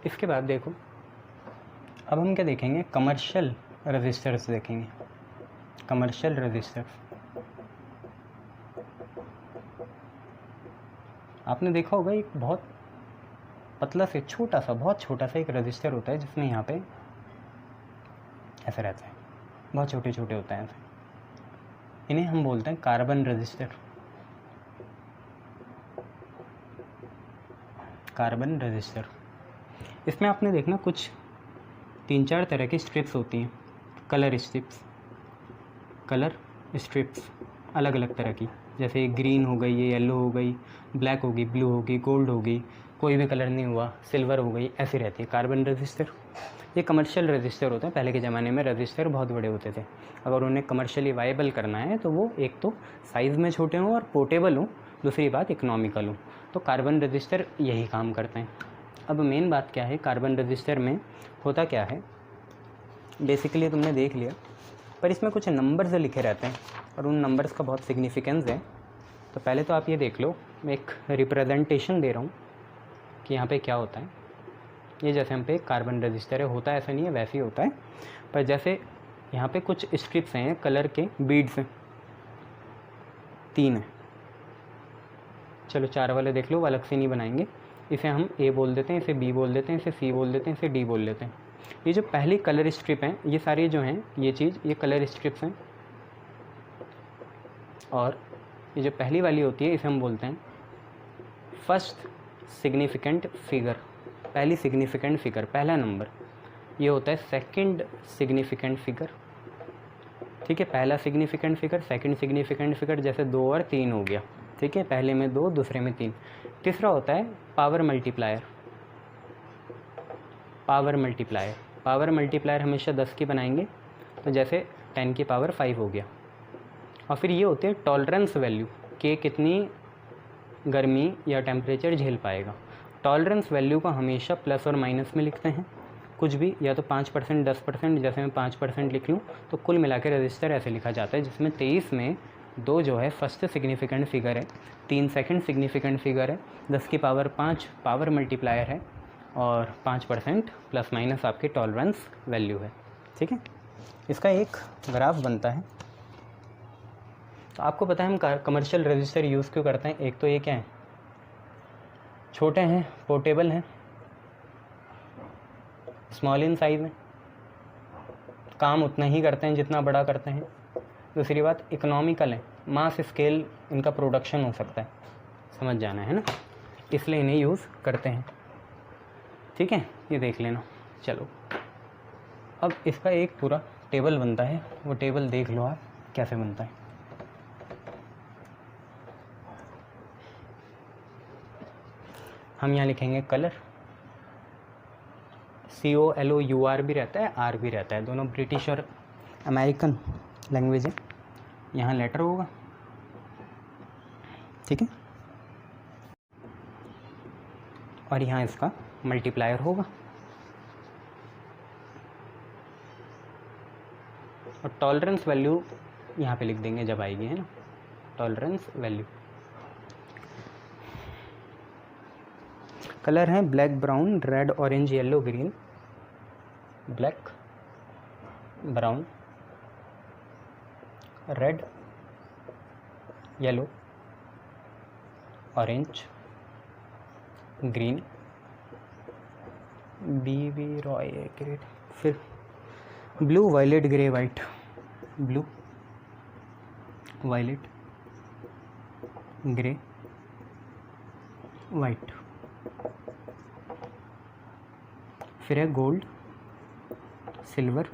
इसके बाद देखो, अब हम क्या देखेंगे, कमर्शियल रजिस्टर्स देखेंगे। कमर्शियल रजिस्टर्स आपने देखा होगा, एक बहुत पतला से छोटा सा, बहुत छोटा सा एक रजिस्टर होता है जिसमें यहाँ पे ऐसा रहता है, बहुत छोटे छोटे होते हैं ऐसे। इन्हें हम बोलते हैं कार्बन रजिस्टर। कार्बन रजिस्टर, इसमें आपने देखना कुछ 3-4 तरह की स्ट्रिप्स होती हैं, कलर स्ट्रिप्स अलग अलग तरह की, जैसे ग्रीन हो गई, ये येलो हो गई, ब्लैक होगी, ब्लू होगी, गोल्ड होगी, कोई भी कलर नहीं हुआ, सिल्वर हो गई, ऐसी रहती है कार्बन रजिस्टर। ये कमर्शियल रजिस्टर होते हैं। पहले के ज़माने में रजिस्टर बहुत बड़े होते थे, अगर उन्हें कमर्शियली वाइबल करना है तो वो एक तो साइज़ में छोटे हों और पोर्टेबल हों, दूसरी बात इकोनॉमिकल हों। तो कार्बन रजिस्टर यही काम करते हैं। अब मेन बात क्या है, कार्बन रजिस्टर में होता क्या है, बेसिकली तुमने देख लिया, पर इसमें कुछ नंबर्स लिखे रहते हैं और उन नंबर्स का बहुत सिग्निफिकेंस है। तो पहले तो आप ये देख लो, मैं एक रिप्रेजेंटेशन दे रहा हूँ कि यहाँ पे क्या होता है। ये जैसे हम पे कार्बन रजिस्टर है, होता ऐसा नहीं है, वैसे ही होता है, पर जैसे यहाँ पे कुछ स्ट्रिप्स हैं, कलर के बीड्स हैं, 3 हैं। चलो 4 वाले देख लो, वो अलग से नहीं बनाएंगे। इसे हम ए बोल देते हैं, इसे बी बोल देते हैं, इसे सी बोल देते हैं, इसे डी बोल लेते हैं। ये जो पहली कलर स्ट्रिप हैं, ये सारी जो हैं, ये चीज़, ये कलर स्ट्रिप्स हैं। और ये जो पहली वाली होती है, इसे हम बोलते हैं फर्स्ट सिग्निफिकेंट फिगर, पहली सिग्निफिकेंट फिगर, पहला नंबर। ये होता है सेकंड सिग्निफिकेंट फिगर। ठीक है, पहला significant figure, second significant figure, जैसे 2 और 3 हो गया। ठीक है, पहले में 2, दूसरे में 3। तीसरा होता है पावर मल्टीप्लायर। पावर मल्टीप्लायर हमेशा 10 की बनाएंगे, तो जैसे 10 की पावर 5 हो गया। और फिर ये होते हैं टॉलरेंस वैल्यू, कि कितनी गर्मी या टेम्परेचर झेल पाएगा। टॉलरेंस वैल्यू को हमेशा प्लस और माइनस में लिखते हैं, कुछ भी, या तो 5%, 10%, जैसे मैं 5% लिख लूँ तो कुल मिला के रजिस्टर ऐसे लिखा जाता है, जिसमें 23 में 2 जो है फर्स्ट सिग्निफिकेंट फिगर है, 3 सेकंड सिग्निफिकेंट फिगर है, 10 की पावर 5 पावर मल्टीप्लायर है, और 5% प्लस माइनस आपकी टॉलरेंस वैल्यू है। ठीक है, इसका एक ग्राफ बनता है। तो आपको पता है हम कमर्शियल रजिस्टर यूज़ क्यों करते हैं। एक तो ये क्या है, छोटे हैं, पोर्टेबल हैं, स्मॉल इन साइज़ में, काम उतना ही करते हैं जितना बड़ा करते हैं। दूसरी बात, इकोनॉमिकल है, मास स्केल इनका प्रोडक्शन हो सकता है, समझ जाना है ना, इसलिए इन्हें यूज़ करते हैं। ठीक है, ये देख लेना। चलो, अब इसका एक पूरा टेबल बनता है, वो टेबल देख लो आप कैसे बनता है। हम यहाँ लिखेंगे कलर, COLOUR भी रहता है, R भी रहता है, दोनों ब्रिटिश और अमेरिकन लैंग्वेज है। यहाँ लेटर होगा, ठीक है, और यहाँ इसका मल्टीप्लायर होगा, और टॉलरेंस वैल्यू यहाँ पे लिख देंगे जब आएगी, है ना, टॉलरेंस वैल्यू। कलर है black, brown, red, orange, yellow, green. Black, brown, red, yellow, orange, green, BB Roy great, फिर blue, violet, grey, white. Blue, violet, grey, white. फिर है गोल्ड, सिल्वर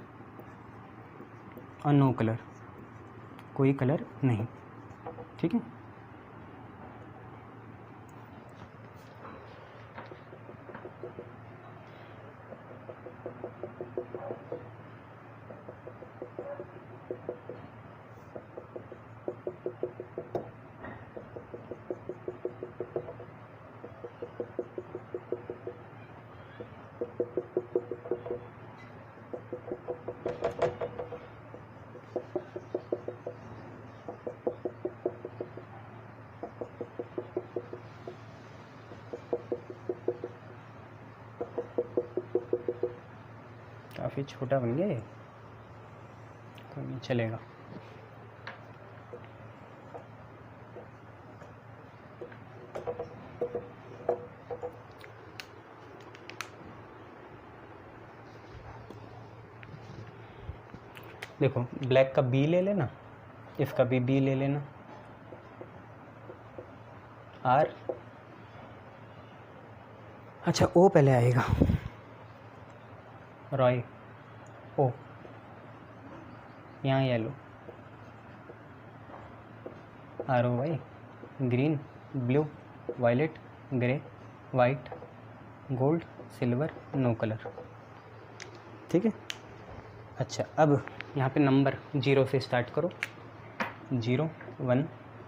और नो कलर, कोई कलर नहीं। ठीक है, काफ़ी छोटा बन गया ये, कोई नहीं चलेगा। देखो ब्लैक का बी ले लेना, इसका भी बी ले लेना, आर, अच्छा ओ पहले आएगा, रॉय, ओ, यहाँ yellow, R O Y, green, blue, violet, grey, white, gold, silver, no colour. ठीक है, अच्छा अब यहाँ पे नंबर 0 से स्टार्ट करो, 0, 1,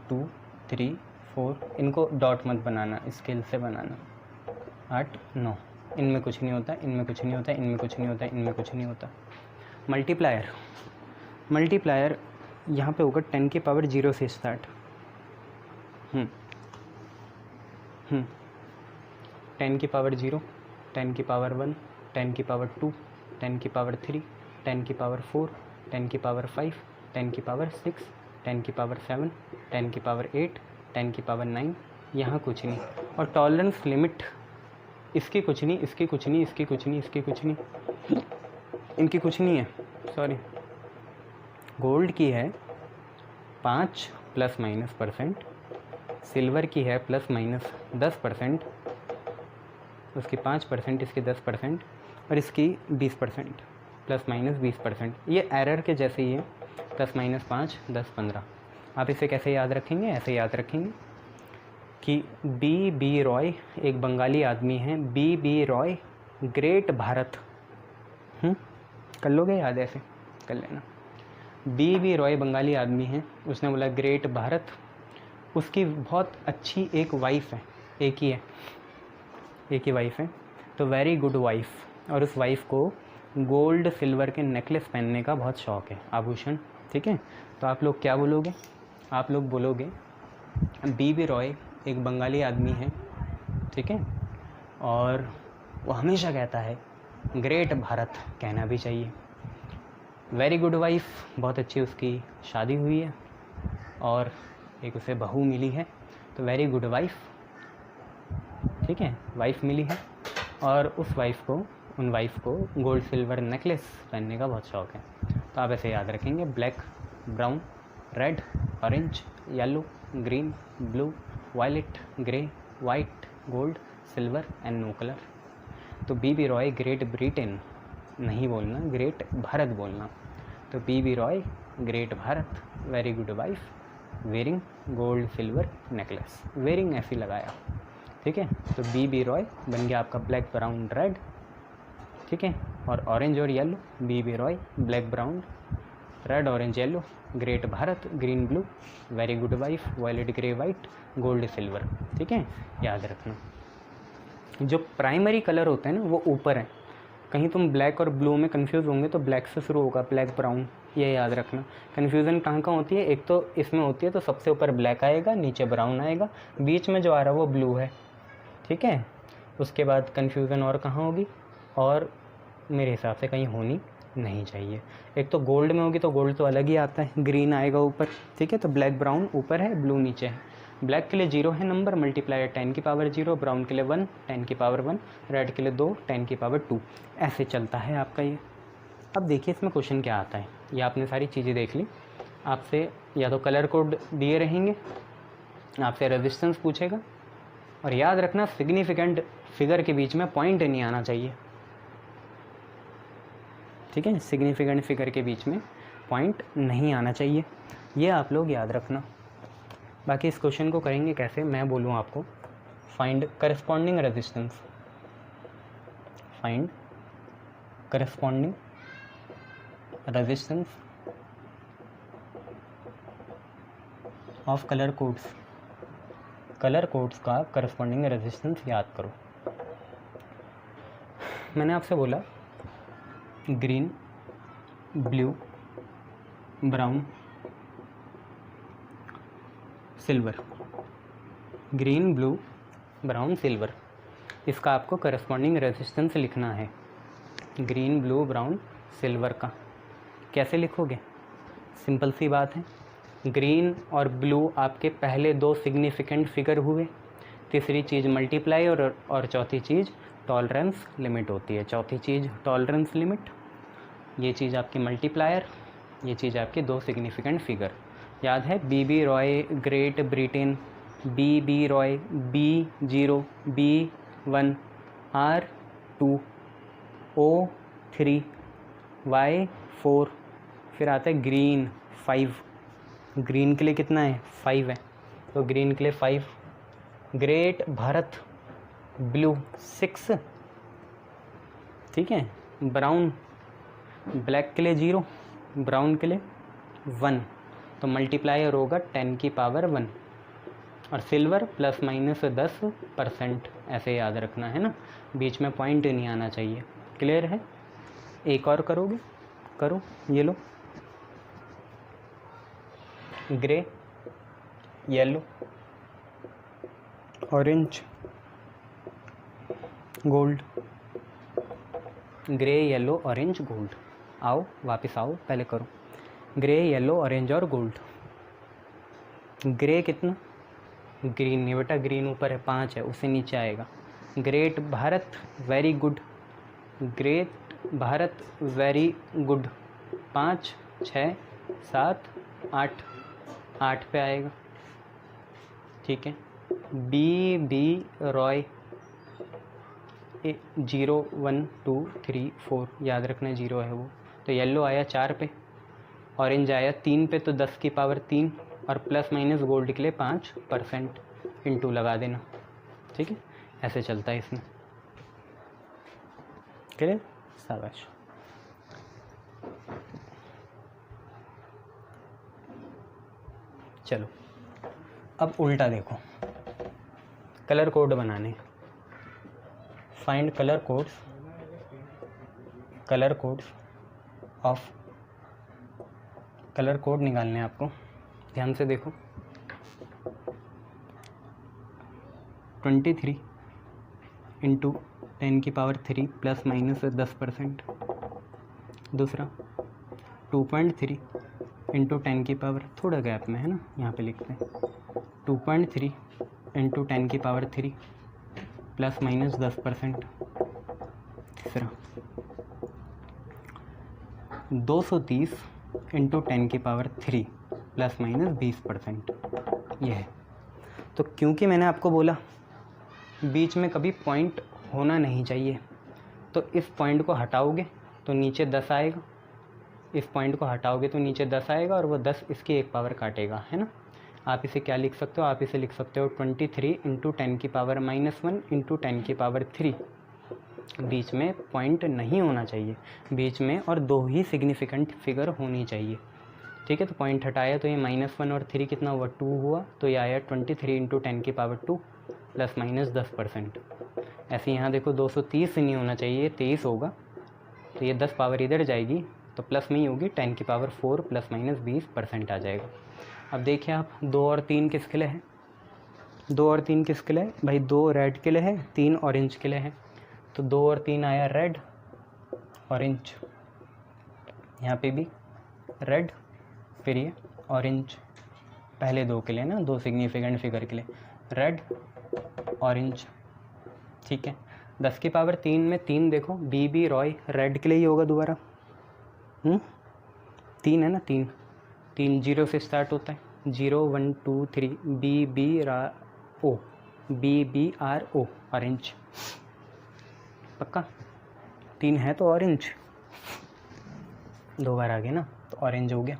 2, 3, 4, इनको डॉट मत बनाना, स्केल से बनाना, 8, 9, इनमें कुछ नहीं होता, इनमें कुछ नहीं होता, इनमें कुछ नहीं होता, इनमें कुछ नहीं होता। मल्टीप्लायर, मल्टीप्लायर यहाँ पे होगा 10 की पावर 0 से स्टार्ट, 10 की पावर 0, 10 की पावर 1, 10 की पावर 2, 10 की पावर 3, 10 की पावर 4, 10 की पावर 5, 10 की पावर 6, 10 की पावर 7, 10 की पावर 8, 10 की पावर 9, यहाँ कुछ नहीं। और टॉलरेंस लिमिट इसकी कुछ नहीं, इसकी कुछ नहीं, इसकी कुछ नहीं, इसकी कुछ नहीं, इनकी कुछ नहीं है, सॉरी। गोल्ड की है 5 ±%, सिल्वर की है ±10%, उसकी 5%, इसकी 10% और इसकी 20%, ±20%। ये एरर के जैसे ही है, ±5, 10, 15। आप इसे कैसे याद रखेंगे? ऐसे याद रखेंगे कि बी रॉय एक बंगाली आदमी है, बी रॉय ग्रेट भारत, कर लोगे याद? ऐसे कर लेना। बी रॉय बंगाली आदमी है, उसने बोला ग्रेट भारत। उसकी बहुत अच्छी एक वाइफ है, एक ही वाइफ है, तो वेरी गुड वाइफ। और उस वाइफ को गोल्ड सिल्वर के नेकलेस पहनने का बहुत शौक़ है, आभूषण। ठीक है, तो आप लोग क्या बोलोगे? आप लोग बोलोगे बी रॉय एक बंगाली आदमी है, ठीक है, और वो हमेशा कहता है ग्रेट भारत, कहना भी चाहिए। वेरी गुड वाइफ, बहुत अच्छी उसकी शादी हुई है और एक उसे बहू मिली है, तो वेरी गुड वाइफ, ठीक है, वाइफ मिली है। और उस वाइफ को, उन वाइफ को गोल्ड सिल्वर नेकलेस पहनने का बहुत शौक़ है। तो आप ऐसे याद रखेंगे, black, brown, red, orange, yellow, green, blue, violet, grey, white, gold, silver and no colour. तो बी रॉय ग्रेट ब्रिटेन नहीं बोलना, ग्रेट भारत बोलना। तो B Roy great Bharat, very good wife, wearing gold silver necklace. Wearing ऐसे लगाया, ठीक है। तो बी रॉय बन गया आपका ब्लैक, ब्राउन, रेड, ठीक है, और ऑरेंज और yellow. B Roy black, brown, red orange yellow, great Bharat, green blue, very good wife, violet grey white, gold silver. ठीक है, याद रखना। जो प्राइमरी कलर होते हैं ना वो ऊपर है। कहीं तुम ब्लैक और ब्लू में कंफ्यूज होंगे तो ब्लैक से शुरू होगा, ब्लैक ब्राउन, ये याद रखना। कन्फ्यूज़न कहाँ कहाँ होती है, एक तो इसमें होती है तो सबसे ऊपर ब्लैक आएगा, नीचे ब्राउन आएगा, बीच में जो आ रहा है वो ब्लू है। ठीक है, उसके बाद कन्फ्यूज़न और कहाँ होगी, और मेरे हिसाब से कहीं होनी नहीं चाहिए। एक तो गोल्ड में होगी तो गोल्ड तो अलग ही आता है, ग्रीन आएगा ऊपर। ठीक है, तो ब्लैक ब्राउन ऊपर है, ब्लू नीचे है। ब्लैक के लिए 0 है नंबर, मल्टीप्लायर 10 की पावर 0, ब्राउन के लिए 1 10 की पावर 1, रेड के लिए 2 10 की पावर 2। ऐसे चलता है आपका ये। अब देखिए इसमें क्वेश्चन क्या आता है। ये आपने सारी चीज़ें देख ली। आपसे या तो कलर कोड दिए रहेंगे, आपसे रेजिस्टेंस पूछेगा, और याद रखना सिग्निफिकेंट फिगर के बीच में पॉइंट नहीं आना चाहिए। ठीक है, सिग्निफिकेंट फिगर के बीच में पॉइंट नहीं आना चाहिए, ये आप लोग याद रखना। बाकी इस क्वेश्चन को करेंगे कैसे, मैं बोलूँ आपको। Find corresponding resistance, find corresponding resistance of colour codes. Colour codes का करस्पॉन्डिंग रेजिस्टेंस याद करो। मैंने आपसे बोला green, blue, brown, silver, green, blue, brown, silver, इसका आपको करस्पॉन्डिंग रेजिस्टेंस लिखना है। ग्रीन, ब्लू, ब्राउन, सिल्वर का कैसे लिखोगे, सिंपल सी बात है। ग्रीन और ब्लू आपके पहले 2 सिग्निफिकेंट फिगर हुए, तीसरी चीज़ मल्टीप्लाई और चौथी चीज़ टॉलरेंस लिमिट होती है। चौथी चीज़ टॉलरेंस लिमिट, ये चीज़ आपकी मल्टीप्लायर, ये चीज़ आपके 2 सिग्निफिकेंट फिगर। याद है बीबी रॉय, ग्रेट ब्रिटेन, बीबी Roy, B0, B1, R2, O3, Y4, फिर आता है ग्रीन 5। ग्रीन के लिए कितना है, 5 है, तो ग्रीन के लिए 5। Great Bharat, blue 6। ठीक है, ब्राउन, ब्लैक के लिए 0, ब्राउन के लिए 1, तो मल्टीप्लायर होगा 10 की पावर 1, और सिल्वर ±10%, ऐसे याद रखना है ना, बीच में पॉइंट नहीं आना चाहिए। क्लियर है? एक और करोगे, करो, ये लो, grey, yellow, orange, gold, grey, yellow, orange, gold. आओ वापस आओ, पहले करो ग्रे, येलो, ऑरेंज और गोल्ड। ग्रे कितना, ग्रीन नहीं बेटा, ग्रीन ऊपर है, 5 है, उससे नीचे आएगा। Great Bharat, very good, great Bharat, very good, 5 6 7 8, 8 पे आएगा। ठीक है, बी रॉय, 0 1 2 3 4, याद रखना 0 है वो, तो येलो आया 4 पे, ऑरेंज आया 3 पे, तो 10 की पावर 3, और प्लस माइनस गोल्ड के लिए 5% इंटू लगा देना। ठीक है, ऐसे चलता है इसमें। क्लियर? शाबाश। चलो अब उल्टा देखो, कलर कोड बनाने। Find colour codes of, colour code निकालने हैं आपको, ध्यान से देखो। 23 इंटू 10 की पावर 3 ±10%। दूसरा 2.3 इंटू 10 की पावर, थोड़ा गैप में है ना, यहाँ पे लिखते हैं 2.3 इंटू 10 की पावर 3 ±10%। तीसरा 230 इंटू 10 की पावर 3 ±20%। यह है। तो क्योंकि मैंने आपको बोला बीच में कभी पॉइंट होना नहीं चाहिए, तो इस पॉइंट को हटाओगे तो नीचे 10 आएगा, इस पॉइंट को हटाओगे तो नीचे 10 आएगा, और वो 10 इसकी 1 पावर काटेगा, है ना। आप इसे क्या लिख सकते हो, आप इसे लिख सकते हो 23 इंटू 10 की पावर -1 इंटू 10 की पावर 3। बीच में पॉइंट नहीं होना चाहिए, बीच में और 2 ही सिग्निफिकेंट फिगर होनी चाहिए। ठीक है, तो पॉइंट हटाया तो ये -1 और 3 कितना हुआ, 2 हुआ, तो ये आया 23 × 10⁻² ±10%। ऐसे यहाँ देखो 230 नहीं होना चाहिए, 23 होगा, तो ये 10 पावर इधर जाएगी तो प्लस में ही होगी, 10⁻4 ±20% आ जाएगा। अब देखिए आप 2 और 3 किसके लिए है, 2 और 3 किसके लिए भाई, 2 रेड के लिए है, 3 ऑरेंज के लिए है। तो 2 और 3 आया रेड ऑरेंज, यहाँ पे भी रेड, फिर ये ऑरेंज, पहले 2 के लिए ना, 2 सिग्निफिकेंट फिगर के लिए रेड ऑरेंज। ठीक है, 10⁻3 में 3 देखो, बी रॉय रेड के लिए ही होगा दोबारा, 3 है ना, 3 0 से स्टार्ट होता है, 0 1 2 3, बी आर ओ ऑरेंज, पक्का 3 है तो ऑरेंज, 2 बार आ गया ना, तो ऑरेंज हो गया।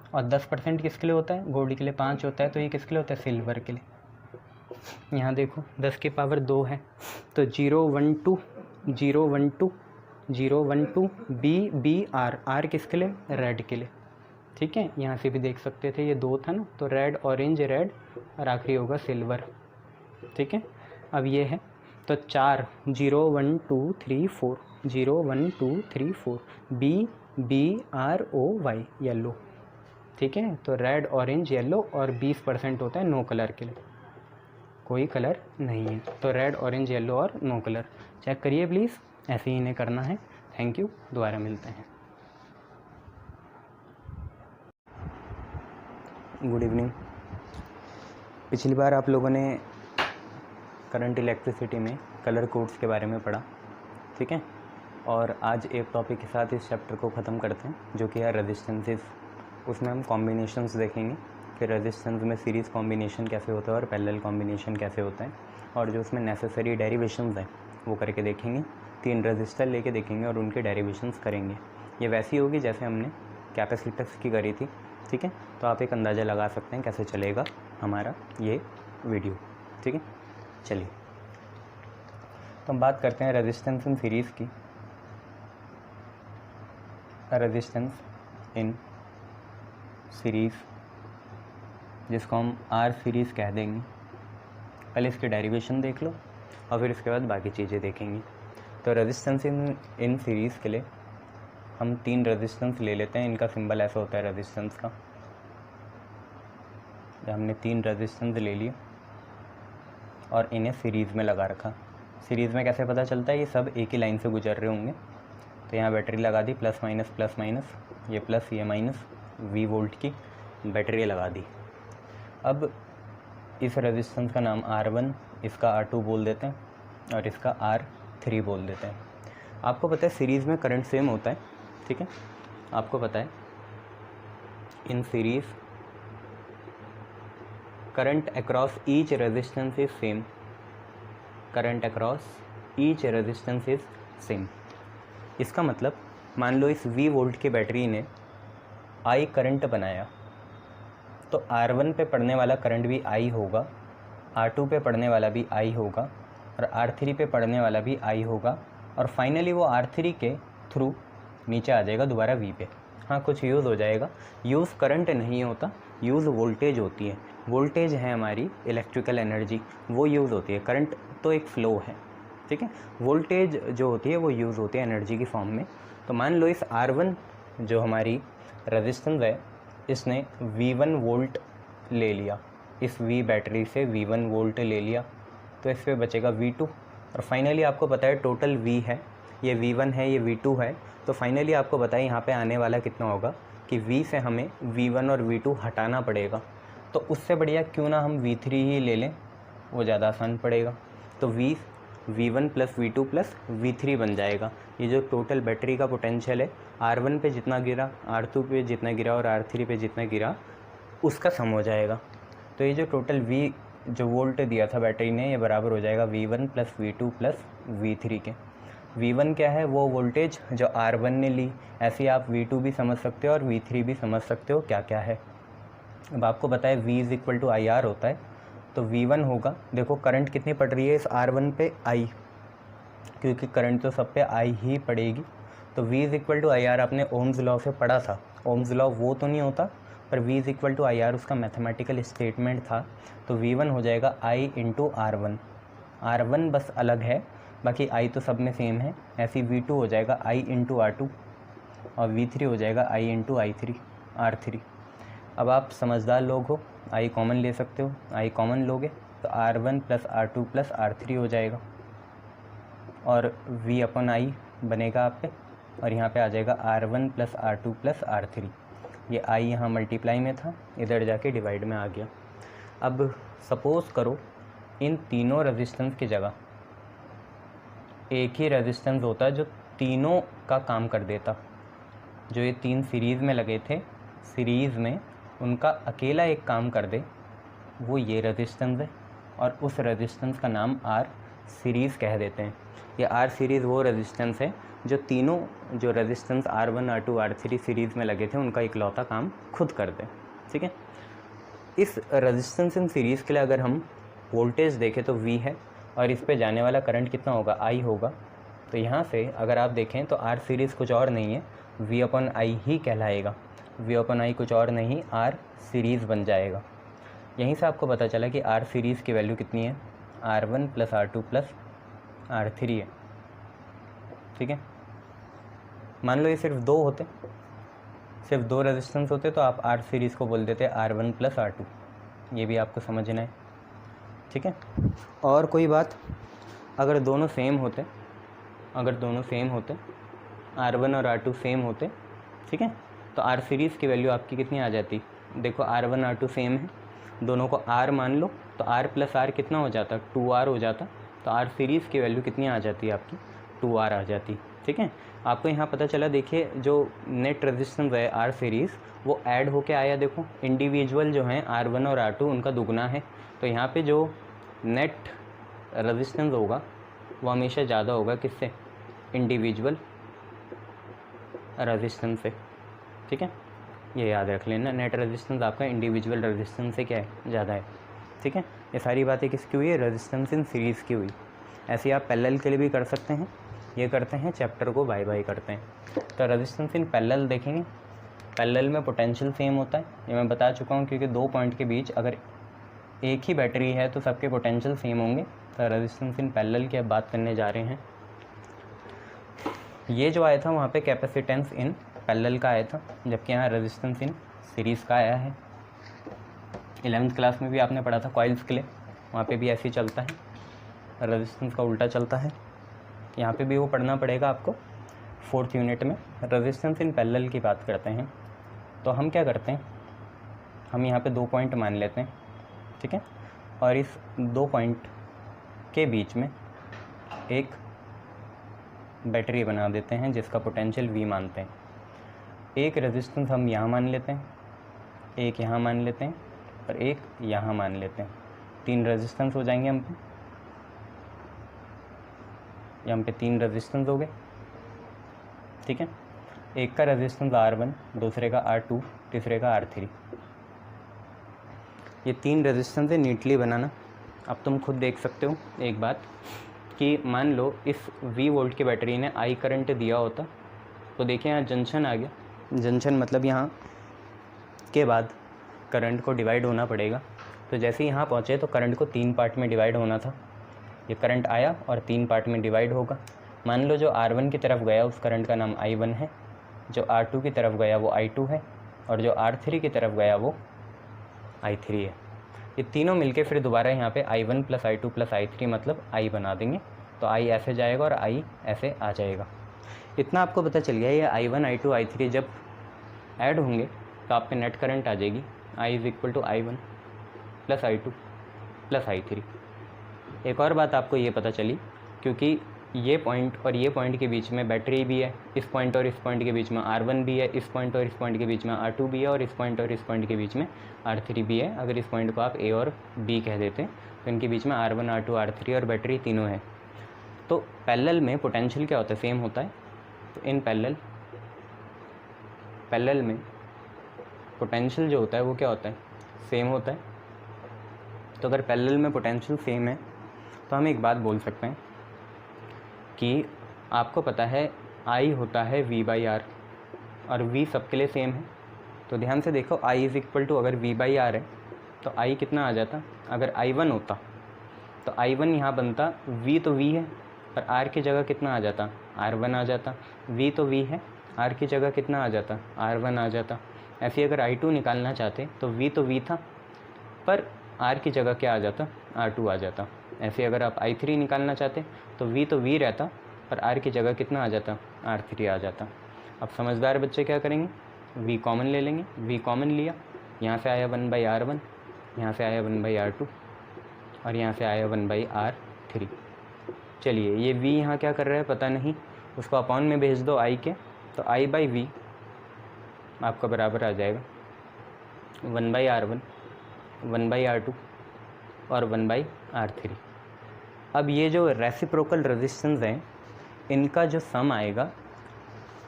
और 10% किसके लिए होता है, गोल्ड के लिए 5 होता है, तो ये किसके लिए होता है, सिल्वर के लिए। यहाँ देखो 10⁻2 है, तो 0 1 2 0 1 2 0 1 2, बी आर किसके लिए, रेड के लिए। ठीक है, यहाँ से भी देख सकते थे, ये 2 था ना, तो रेड ऑरेंज रेड, और आखिरी होगा सिल्वर। ठीक है, अब ये है तो 4 0 1 2 3 4 0 1 2 3 4, B R O Y yellow. ठीक है, तो रेड ऑरेंज येलो, और 20% होता है नो कलर के लिए, कोई कलर नहीं है, तो रेड ऑरेंज येलो और नो कलर। चेक करिए प्लीज़, ऐसे ही इन्हें करना है। थैंक यू, दोबारा मिलते हैं। Good evening. पिछली बार आप लोगों ने करंट इलेक्ट्रिसिटी में कलर कोड्स के बारे में पढ़ा, ठीक है, और आज एक टॉपिक के साथ इस चैप्टर को ख़त्म करते हैं, जो कि है रेजिस्टेंसेस। उसमें हम कॉम्बिनेशंस देखेंगे कि रेजिस्टेंस में सीरीज़ कॉम्बिनेशन कैसे होता है और पैरेलल कॉम्बिनेशन कैसे होता है, और जो उसमें नेसेसरी डेरिवेशंस हैं वो करके देखेंगे। 3 रजिस्टर लेके देखेंगे और उनके डेरिवेशंस करेंगे। ये वैसी होगी जैसे हमने कैपेसिटर्स की करी थी, ठीक है, तो आप एक अंदाज़ा लगा सकते हैं कैसे चलेगा हमारा ये वीडियो। ठीक है, चलिए तो हम बात करते हैं रेजिस्टेंस इन सीरीज़ की। रेजिस्टेंस इन सीरीज़, जिसको हम आर सीरीज़ कह देंगे। पहले इसके डेरिवेशन देख लो और फिर इसके बाद बाकी चीज़ें देखेंगे। तो रेजिस्टेंस इन सीरीज़ के लिए हम 3 रेजिस्टेंस ले लेते हैं। इनका सिंबल ऐसा होता है रेजिस्टेंस का। जब हमने 3 रेजिस्टेंस ले लिए और इन्हें सीरीज़ में लगा रखा। सीरीज़ में कैसे पता चलता है, ये सब एक ही लाइन से गुजर रहे होंगे। तो यहाँ बैटरी लगा दी, प्लस माइनस, ये प्लस ये माइनस, V वोल्ट की बैटरी लगा दी। अब इस रेजिस्टेंस का नाम R1, इसका R2 बोल देते हैं और इसका R3 बोल देते हैं। आपको पता है सीरीज़ में करंट सेम होता है, ठीक है, आपको पता है in series current across each resistance is same, current across each resistance is same. इसका मतलब मान लो इस V वोल्ट की बैटरी ने I करंट बनाया, तो R1 पे पड़ने वाला करंट भी I होगा, R2 पे पड़ने वाला भी I होगा और R3 पे पड़ने वाला भी I होगा, और फाइनली वो R3 के थ्रू नीचे आ जाएगा दोबारा V पे। हाँ, कुछ यूज़ हो जाएगा, यूज़ करंट नहीं होता, यूज़ वोल्टेज होती है। वोल्टेज है हमारी इलेक्ट्रिकल एनर्जी, वो यूज़ होती है। करंट तो एक फ़्लो है, ठीक है, वोल्टेज जो होती है वो यूज़ होती है एनर्जी की फॉर्म में। तो मान लो इस R1 जो हमारी रेजिस्टेंस है, इसने V1 वोल्ट ले लिया, इस V बैटरी से V1 वोल्ट ले लिया, तो इस पे बचेगा V2। और फाइनली आपको पता है टोटल V है, ये V1 है, ये V2 है, तो फाइनली आपको पता है यहाँ पे आने वाला कितना होगा कि V से हमें V1 और V2 हटाना पड़ेगा। तो उससे बढ़िया क्यों ना हम V3 ही ले लें, वो ज़्यादा आसान पड़ेगा। तो V1 plus V2 plus V3 बन जाएगा। ये जो टोटल बैटरी का पोटेंशियल है, R1 पे जितना गिरा, R2 पे जितना गिरा और R3 पे जितना गिरा, उसका सम हो जाएगा। तो ये जो टोटल V जो वोल्ट दिया था बैटरी ने, ये बराबर हो जाएगा V1 plus V2 plus V3 के। V1 क्या है, वो वोल्टेज जो R1 ने ली, ऐसे ही आप V2 भी समझ सकते हो और V3 भी समझ सकते हो क्या क्या है। अब आपको पता है V is equal to IR होता है, तो V1 होगा, देखो करंट कितनी पड़ रही है इस R1 पे I, क्योंकि करंट तो सब पे I ही पड़ेगी, तो तो V is equal to I R आपने ओम्स लॉ से पढ़ा था, ओम्स लॉ वो तो नहीं होता, पर V is equal to I R उसका मैथमेटिकल स्टेटमेंट था। तो V1 हो जाएगा I इंटू R1, R1 बस अलग है, बाकी I तो सब में सेम है। ऐसे V2 हो जाएगा I इंटू R2 और V3 हो जाएगा I इंटू R3। अब आप समझदार लोग हो, I कॉमन ले सकते हो, I कॉमन लोगे तो R1 plus R2 plus R3 हो जाएगा और V अपन I बनेगा आप पे, और यहाँ पे आ जाएगा R1 plus R2 plus R3। ये I यहाँ मल्टीप्लाई में था, इधर जाके डिवाइड में आ गया। अब सपोज़ करो इन तीनों रेजिस्टेंस की जगह एक ही रेजिस्टेंस होता जो तीनों का काम कर देता। जो ये तीन सीरीज़ में लगे थे, सीरीज़ में उनका अकेला एक काम कर दे, वो ये रेजिस्टेंस है और उस रेजिस्टेंस का नाम R सीरीज़ कह देते हैं। ये R सीरीज़ वो रेजिस्टेंस है जो तीनों जो resistance R1 R2 R3 series में लगे थे उनका इकलौता काम खुद कर दे। ठीक है, इस रेजिस्टेंस इन सीरीज़ के लिए अगर हम वोल्टेज देखें तो V है और इस पे जाने वाला करंट कितना होगा, I होगा। तो यहाँ से अगर आप देखें तो R सीरीज़ कुछ और नहीं है, V अपन I ही कहलाएगा। V अपन I कुछ और नहीं, R सीरीज़ बन जाएगा। यहीं से आपको पता चला कि R सीरीज़ की वैल्यू कितनी है, R1 plus R2 plus R3 है। ठीक है, मान लो ये सिर्फ दो होते, सिर्फ दो रेजिस्टेंस होते तो आप R सीरीज़ को बोल देते R1 प्लस R2। ये भी आपको समझना है। ठीक है, और कोई बात, अगर दोनों सेम होते, अगर दोनों सेम होते R1 और R2 सेम होते, ठीक है, तो R सीरीज़ की वैल्यू आपकी कितनी आ जाती। देखो R1 R2 सेम है, दोनों को R मान लो तो R प्लस R कितना हो जाता, 2R हो जाता। तो R सीरीज़ की वैल्यू कितनी आ जाती है आपकी, 2R आ जाती। ठीक है, आपको यहाँ पता चला, देखिए जो नेट रेजिस्टेंस है R सीरीज़ वो ऐड होके आया। देखो इंडिविजुअल जो हैं R1 और R2 उनका दुगना है, तो यहाँ पे जो नेट रेजिस्टेंस होगा वो हमेशा ज़्यादा होगा किससे, इंडिविजुअल रेजिस्टेंस से। ठीक है, ये याद रख लेना, नेट रेजिस्टेंस आपका इंडिविजुअल रेजिस्टेंस से क्या है, ज़्यादा है। ठीक है, ये सारी बातें किसकी हुई है, रेजिस्टेंस इन सीरीज़ की हुई। ऐसे आप पैरेलल के लिए भी कर सकते हैं, ये करते हैं चैप्टर को बाय बाय करते हैं। तो रेजिस्टेंस इन पैरेलल देखेंगे, पैरेलल में पोटेंशियल सेम होता है, ये मैं बता चुका हूँ, क्योंकि दो पॉइंट के बीच अगर एक ही बैटरी है तो सबके पोटेंशियल सेम होंगे। तो रेजिस्टेंस इन पैरेलल की अब बात करने जा रहे हैं। ये जो आया था वहाँ पे कैपेसिटेंस इन पैरेलल का आया था, जबकि यहाँ रेजिस्टेंस इन सीरीज़ का आया है। 11th क्लास में भी आपने पढ़ा था कॉइल्स के लिए, वहाँ पे भी ऐसे ही चलता है, रेजिस्टेंस का उल्टा चलता है। यहाँ पे भी वो पढ़ना पड़ेगा आपको 4th यूनिट में। रेजिस्टेंस इन पैरेलल की बात करते हैं तो हम क्या करते हैं, हम यहाँ पे 2 पॉइंट मान लेते हैं। ठीक है, और इस 2 पॉइंट के बीच में एक बैटरी बना देते हैं जिसका पोटेंशियल V मानते हैं। एक रेजिस्टेंस हम यहाँ मान लेते हैं, एक यहाँ मान लेते हैं और एक यहाँ मान लेते हैं। 3 रेजिस्टेंस हो जाएंगे हम पे, यहाँ पे 3 रेजिस्टेंस हो गए। ठीक है, एक का रेजिस्टेंस R1, दूसरे का R2, तीसरे का R3। ये 3 रेजिस्टेंस है नीटली बनाना। अब तुम खुद देख सकते हो एक बात कि मान लो इस V वोल्ट की बैटरी ने I करंट दिया होता, तो देखिए यहाँ जंक्शन आ गया। जंक्शन मतलब यहाँ के बाद करंट को डिवाइड होना पड़ेगा। तो जैसे ही यहाँ पहुँचे तो करंट को 3 पार्ट में डिवाइड होना था। ये करंट आया और 3 पार्ट में डिवाइड होगा। मान लो जो R1 की तरफ गया उस करंट का नाम I1 है, जो R2 की तरफ गया वो I2 है, और जो R3 की तरफ गया वो I3 है। ये तीनों मिलके फिर दोबारा यहाँ पे I1 plus I2 plus I3 मतलब I बना देंगे। तो I ऐसे जाएगा और I ऐसे आ जाएगा। इतना आपको पता चल गया। ये I1 I2 I3 जब ऐड होंगे तो आप पे नेट करंट आ जाएगी I is equal to I1 plus I2 plus I3। एक और बात आपको ये पता चली, क्योंकि ये पॉइंट और ये पॉइंट के बीच में बैटरी भी है, इस पॉइंट और इस पॉइंट के बीच में R1 भी है, इस पॉइंट और इस पॉइंट के बीच में R2 भी है, और इस पॉइंट और इस पॉइंट के बीच में R3 भी है। अगर इस पॉइंट को आप A और B कह देते हैं तो इनके बीच में R1 R2 R3 और बैटरी तीनों है। तो पैरेलल में पोटेंशियल क्या होता है, सेम होता है। तो इन पैरेलल में पोटेंशियल जो होता है वो क्या होता है, सेम होता है। तो अगर पैरेलल में पोटेंशियल सेम है तो हम एक बात बोल सकते हैं कि आपको पता है I होता है V/R और V सबके लिए सेम है। तो ध्यान से देखो I इज़ इक्वल टू अगर V/R है तो I कितना आ जाता, अगर I1 होता तो I1 यहाँ बनता V तो V है पर R की जगह कितना आ जाता, R1 आ जाता। V तो V है, R की जगह कितना आ जाता, R1 आ जाता। ऐसे अगर I2 निकालना चाहते तो V तो V था पर R की जगह क्या आ जाता, R2 आ जाता। ऐसे अगर आप I3 निकालना चाहते तो V तो V रहता पर R की जगह कितना आ जाता, R3 आ जाता। अब समझदार बच्चे क्या करेंगे, V कॉमन ले लेंगे। V कॉमन लिया, यहाँ से आया 1/R1, यहाँ से आया 1/R2 और यहाँ से आया 1/R3। चलिए ये V यहाँ क्या कर रहा है पता नहीं, उसको अपॉन में भेज दो I के, तो I/V आपका बराबर आ जाएगा 1/R1, 1/R2 और 1/R3। अब ये जो रेसिप्रोकल रेजिस्टेंस हैं इनका जो सम आएगा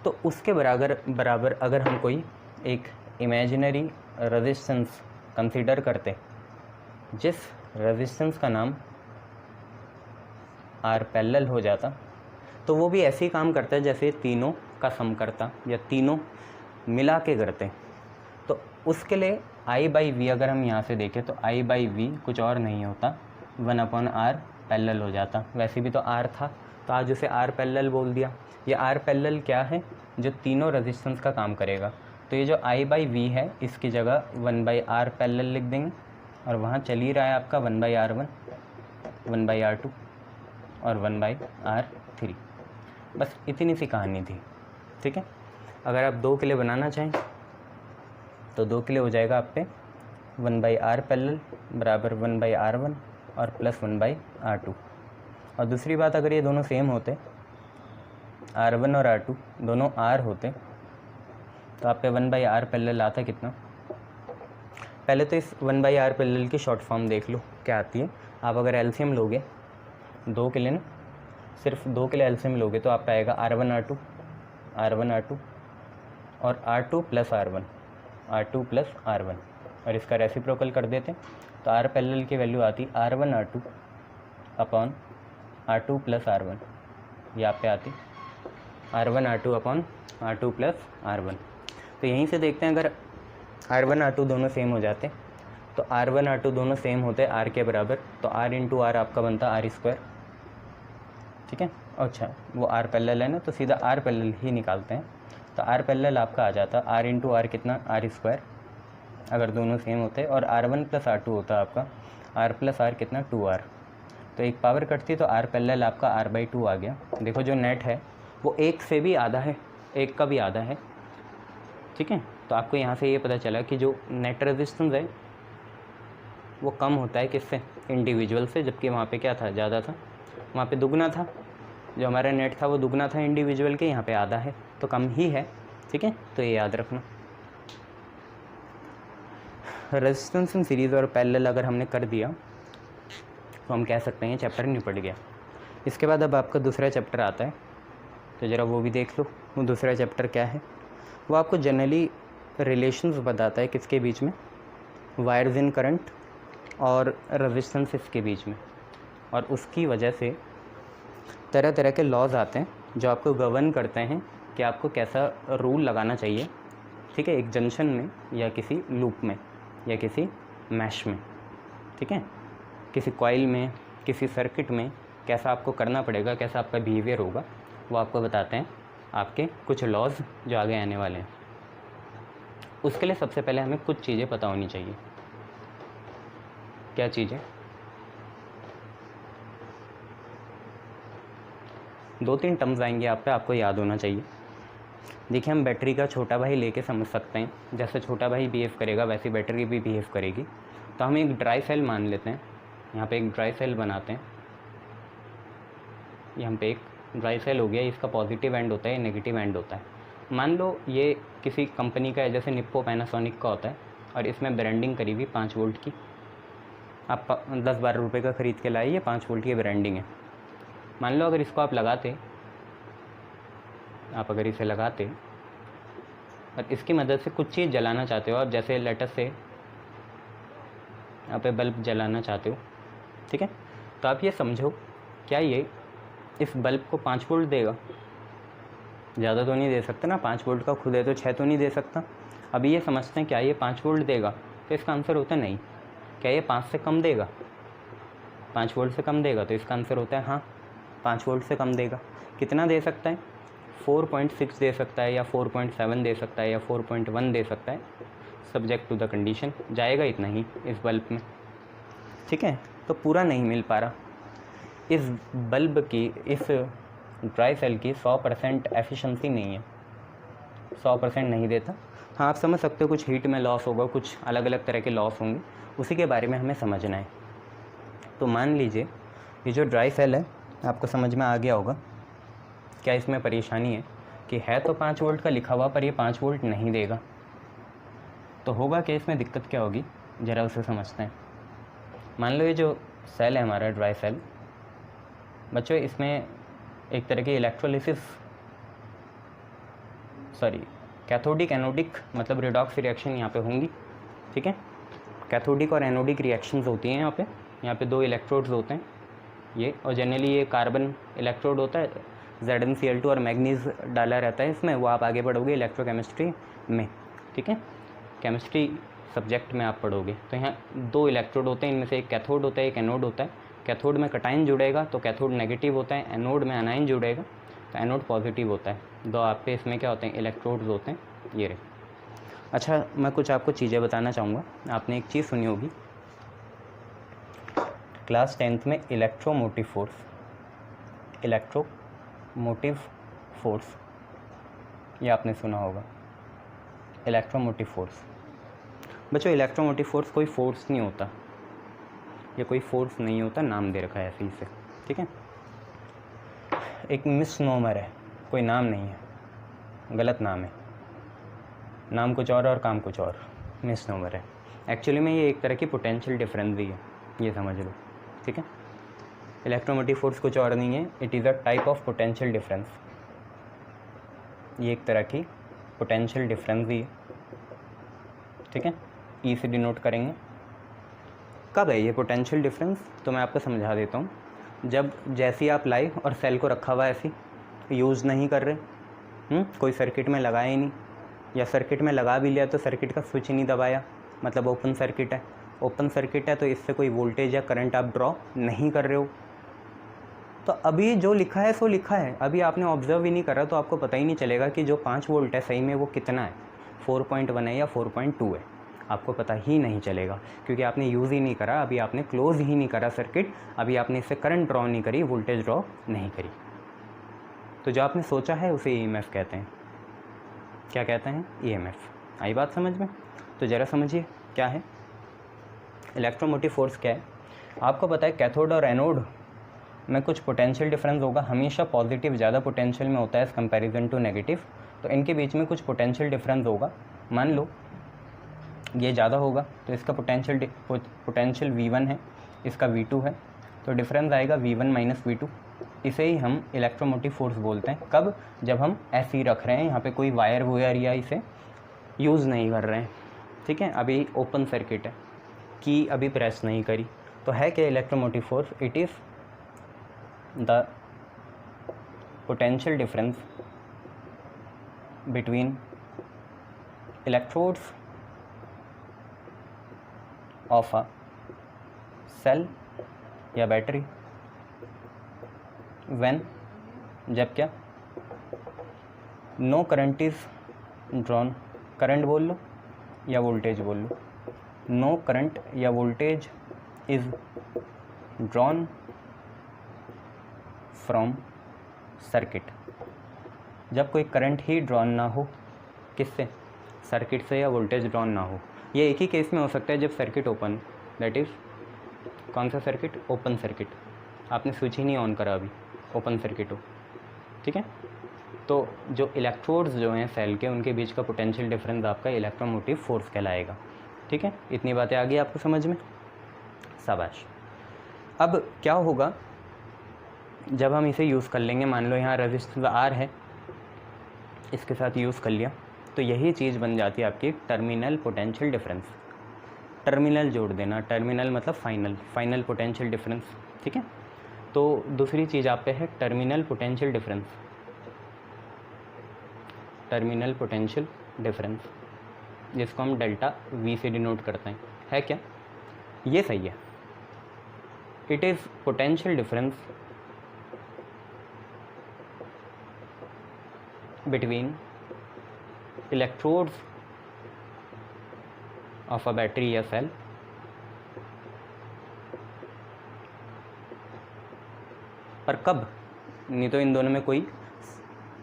तो उसके बराबर अगर हम कोई एक इमेजिनरी रेजिस्टेंस कंसीडर करते जिस रेजिस्टेंस का नाम R पैरेलल हो जाता, तो वो भी ऐसे ही काम करता है जैसे तीनों का सम करता या तीनों मिला के करते। तो उसके लिए I/V अगर हम यहाँ से देखें तो I/V कुछ और नहीं होता 1/R पैरेलल हो जाता। वैसे भी तो R था तो आज उसे R पैरेलल बोल दिया। ये R पैरेलल क्या है, जो तीनों रेजिस्टेंस का काम करेगा। तो ये जो I/V है इसकी जगह 1/R पैरेलल लिख देंगे और वहाँ चल ही रहा है आपका 1/R1, 1/R2 और 1/R3। बस इतनी सी कहानी थी, ठीक है। अगर आप 2 के लिए बनाना चाहें तो 2 के लिए हो जाएगा आप पे 1/R पैरेलल बराबर 1/R1 और प्लस 1/R2। और दूसरी बात, अगर ये दोनों सेम होते, R1 और R2 दोनों R होते, तो आप पे 1/R पैरेलल आता कितना। पहले तो इस 1/R पैरेलल की शॉर्ट फॉर्म देख लो क्या आती है। आप अगर एलसीएम लोगे 2 के लिए ना, सिर्फ 2 के लिए एलसीएम लोगे तो आप आएगा R1 R2 और R2 plus R1, R2 plus R1 और इसका रेसिप्रोकल कर देते तो R पैरेलल की वैल्यू आती R1 R2 upon R2 plus R1, यहाँ पे आती R1 R2 upon R2 plus R1। तो यहीं से देखते हैं अगर R1 R2 दोनों सेम हो जाते तो R1 R2 दोनों सेम होते R के बराबर, तो R इंटू R आपका बनता R², ठीक है। अच्छा वो R पैरेलल है ना तो सीधा R पैरेलल ही निकालते हैं, तो R पैरेलल आपका आ जाता R इंटू R कितना R² अगर दोनों सेम होते, और R1 प्लस R2 होता आपका R प्लस R कितना 2R। तो एक पावर कटती तो R पैरेलल आपका R/2 आ गया। देखो जो नेट है वो 1 से भी आधा है, 1 का भी आधा है, ठीक है। तो आपको यहाँ से ये पता चला कि जो नेट रेजिस्टेंस है वो कम होता है किससे, इंडिविजुअल से, जबकि वहाँ पे क्या था, ज़्यादा था, वहाँ पे दुगना था। जो हमारा नेट था वो दुगना था इंडिविजुअल के, यहाँ पे आधा है तो कम ही है, ठीक है। तो ये याद रखना। रेजिस्टेंस इन सीरीज़ और पैरेलल अगर हमने कर दिया तो हम कह सकते हैं चैप्टर निपट गया। इसके बाद अब आपका दूसरा चैप्टर आता है, तो ज़रा वो भी देख लो। वो दूसरा चैप्टर क्या है, वो आपको जनरली रिलेशंस बताता है किसके बीच में, वायर्स इन करंट और रेजिस्टेंसेस के बीच में, और उसकी वजह से तरह तरह के लॉज आते हैं जो आपको गवर्न करते हैं कि आपको कैसा रूल लगाना चाहिए, ठीक है, एक जंक्शन में या किसी लूप में या किसी मैश में, ठीक है, किसी कॉइल में, किसी सर्किट में कैसा आपको करना पड़ेगा, कैसा आपका बिहेवियर होगा, वो आपको बताते हैं आपके कुछ लॉज जो आगे आने वाले हैं। उसके लिए सबसे पहले हमें कुछ चीज़ें पता होनी चाहिए। क्या चीज़ें, 2-3 टर्म्स आएंगे आप पे, आपको याद होना चाहिए। देखिए हम बैटरी का छोटा भाई लेके समझ सकते हैं, जैसे छोटा भाई बिहेव करेगा वैसे बैटरी भी बिहेव करेगी। तो हम एक ड्राई सेल मान लेते हैं, यहाँ पे एक ड्राई सेल बनाते हैं, यहाँ पे एक ड्राई सेल हो गया, इसका पॉजिटिव एंड होता है, नेगेटिव एंड होता है। मान लो ये किसी कंपनी का है, जैसे निप्पो पैनासोनिक का होता है, और इसमें ब्रांडिंग करी हुई 5 वोल्ट की, आप 10-12 रुपये का ख़रीद के लाइए, 5 वोल्ट की ब्रांडिंग है। मान लो अगर इसको आप लगाते, आप अगर इसे लगाते और इसकी मदद से कुछ चीज़ जलाना चाहते हो आप, जैसे लेटस से आप बल्ब जलाना चाहते हो, ठीक है, तो आप ये समझो क्या ये इस बल्ब को 5 वोल्ट देगा, ज़्यादा तो नहीं दे सकता ना, 5 वोल्ट का खुद है तो 6 तो नहीं दे सकता। अभी ये समझते हैं क्या ये 5 वोल्ट देगा, तो इसका आंसर होता है नहीं। क्या ये 5 से कम देगा, 5 वोल्ट से कम देगा, तो इसका आंसर होता है हाँ 5 वोल्ट से कम देगा। कितना दे सकता है, 4.6 दे सकता है या 4.7 दे सकता है या 4.1 दे सकता है, सब्जेक्ट टू द कंडीशन। जाएगा इतना ही इस बल्ब में, ठीक है। तो पूरा नहीं मिल पा रहा। इस बल्ब की, इस ड्राई सेल की 100% एफिशिएंसी नहीं है, 100% नहीं देता। हाँ आप समझ सकते हो कुछ हीट में लॉस होगा, कुछ अलग अलग तरह के लॉस होंगे, उसी के बारे में हमें समझना है। तो मान लीजिए ये जो ड्राई सेल है, आपको समझ में आ गया होगा क्या इसमें परेशानी है कि है तो 5 वोल्ट का लिखा हुआ पर ये 5 वोल्ट नहीं देगा। तो होगा कि इसमें दिक्कत क्या होगी, ज़रा उसे समझते हैं। मान लो ये जो सेल है हमारा ड्राई सेल, बच्चों इसमें एक तरह की इलेक्ट्रोलिसिस, कैथोडिक एनोडिक मतलब रिडॉक्स रिएक्शन यहाँ पे होंगी, ठीक है। कैथोडिक और एनोडिक रिएक्शंस होती हैं यहाँ पे 2 इलेक्ट्रोड्स होते हैं ये, और जनरली ये कार्बन इलेक्ट्रोड होता है, ZnCl2 और मैग्नीज डाला रहता है इसमें। वो आप आगे पढ़ोगे इलेक्ट्रोकेमिस्ट्री में, ठीक है, केमिस्ट्री सब्जेक्ट में आप पढ़ोगे। तो यहाँ 2 इलेक्ट्रोड होते हैं, इनमें से एक कैथोड होता है एक एनोड होता है। कैथोड में कटाइन जुड़ेगा तो कैथोड नेगेटिव होता है, एनोड में अनाइन जुड़ेगा तो एनोड पॉजिटिव होता है। 2 आपके इसमें क्या होते हैं, इलेक्ट्रोड्स होते हैं ये रहे। अच्छा मैं कुछ आपको चीज़ें बताना चाहूँगा। आपने एक चीज़ सुनी होगी क्लास 10th में, इलेक्ट्रोमोटिव फोर्स, ये आपने सुना होगा, इलेक्ट्रोमोटिव फोर्स। बच्चों इलेक्ट्रोमोटिव फोर्स कोई फोर्स नहीं होता, ये कोई फोर्स नहीं होता, नाम दे रखा है ऐसे ही से, ठीक है। एक मिसनोमर है, कोई नाम नहीं है, गलत नाम है, नाम कुछ और काम कुछ और, मिसनोमर है। एक्चुअली में ये एक तरह की पोटेंशियल डिफरेंस भी है, ये समझ लो, ठीक है। इलेक्ट्रोमोटिव फोर्स कुछ और नहीं है, it is a type of potential difference. ये एक तरह की पोटेंशियल डिफरेंस ही है, ठीक है। ई से डिनोट करेंगे। कब है ये पोटेंशियल डिफरेंस, तो मैं आपको समझा देता हूँ। जब जैसी आप लाए और सेल को रखा हुआ ऐसी यूज़ नहीं कर रहे, कोई सर्किट में लगाया ही नहीं, या सर्किट में लगा भी लिया तो सर्किट का स्विच ही नहीं दबाया, मतलब ओपन सर्किट है। ओपन सर्किट है तो इससे कोई वोल्टेज या करंट आप ड्रॉ नहीं कर रहे हो, तो अभी जो लिखा है सो लिखा है, अभी आपने ऑब्जर्व ही नहीं करा तो आपको पता ही नहीं चलेगा कि जो 5 वोल्ट है सही में वो कितना है, 4.1 है या 4.2 है, आपको पता ही नहीं चलेगा क्योंकि आपने यूज़ ही नहीं करा, अभी आपने क्लोज़ ही नहीं करा सर्किट, अभी आपने इससे करंट ड्रॉ नहीं करी, वोल्टेज ड्रॉ नहीं करी। तो जो आपने सोचा है उसे EMF कहते हैं। क्या कहते हैं, EMF। आई बात समझ में? तो ज़रा समझिए क्या है इलेक्ट्रोमोटिव फोर्स, क्या है। आपको पता है कैथोड और एनोड में कुछ पोटेंशियल डिफरेंस होगा, हमेशा पॉजिटिव ज़्यादा पोटेंशियल में होता है एज़ कंपैरिजन टू नेगेटिव, तो इनके बीच में कुछ पोटेंशियल डिफरेंस होगा। मान लो ये ज़्यादा होगा तो इसका पोटेंशियल V1 है, इसका V2 है, तो डिफरेंस आएगा V1 - V2। इसे ही हम इलेक्ट्रोमोटिव फोर्स बोलते हैं। कब, जब हम ऐसे ही रख रहे हैं, यहाँ पे कोई वायर वोयर या इसे यूज़ नहीं कर रहे हैं, ठीक है, अभी ओपन सर्किट है, की अभी प्रेस नहीं करी, तो है क्या electromotive force, it is the potential difference between electrodes of a cell या बैटरी व्हेन, जब क्या, no current is drawn, current बोल लो या वोल्टेज बोल लो, नो करंट या voltage is drawn from circuit, जब कोई करंट ही ड्रॉन ना हो, किससे, सर्किट से, या वोल्टेज ड्रॉन ना हो। ये एक ही केस में हो सकता है जब सर्किट ओपन, दैट इज़ कौन सा सर्किट, ओपन सर्किट, आपने स्विच ही नहीं ऑन करा अभी, ओपन सर्किट हो, ठीक है। तो जो इलेक्ट्रोड्स जो हैं सेल के, उनके बीच का पोटेंशियल डिफरेंस आपका इलेक्ट्रोमोटिव फोर्स कहलाएगा, ठीक है। इतनी बातें आ गई आपको समझ में, शाबाश। अब क्या होगा जब हम इसे यूज़ कर लेंगे, मान लो यहाँ रेजिस्टेंस R है, इसके साथ यूज़ कर लिया, तो यही चीज़ बन जाती है आपकी टर्मिनल पोटेंशियल डिफरेंस। टर्मिनल जोड़ देना, टर्मिनल मतलब फाइनल पोटेंशियल डिफरेंस, ठीक है। तो दूसरी चीज़ आप पे है terminal potential difference, terminal potential difference, जिसको हम डेल्टा वी से डिनोट करते हैं। है क्या? ये सही है। It is potential difference between electrodes of a battery या सेल पर कब, नहीं तो इन दोनों में कोई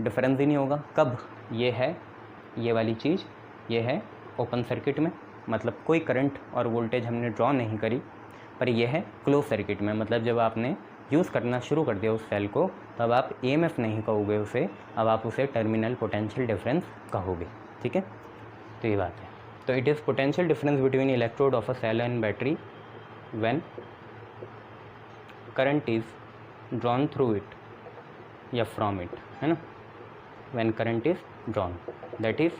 डिफरेंस ही नहीं होगा। कब? ये है ये वाली चीज़, ये है ओपन सर्किट में, मतलब कोई करंट और वोल्टेज हमने ड्रॉ नहीं करी, पर यह है क्लोज सर्किट में, मतलब जब आपने यूज़ करना शुरू कर दिया उस सेल को, तब आप EMF नहीं कहोगे उसे, अब आप उसे टर्मिनल पोटेंशियल डिफरेंस कहोगे। ठीक है, तो ये बात है। तो it is potential difference between electrode of a cell and battery when current is drawn through it या फ्रॉम इट, है ना, when current is drawn, that is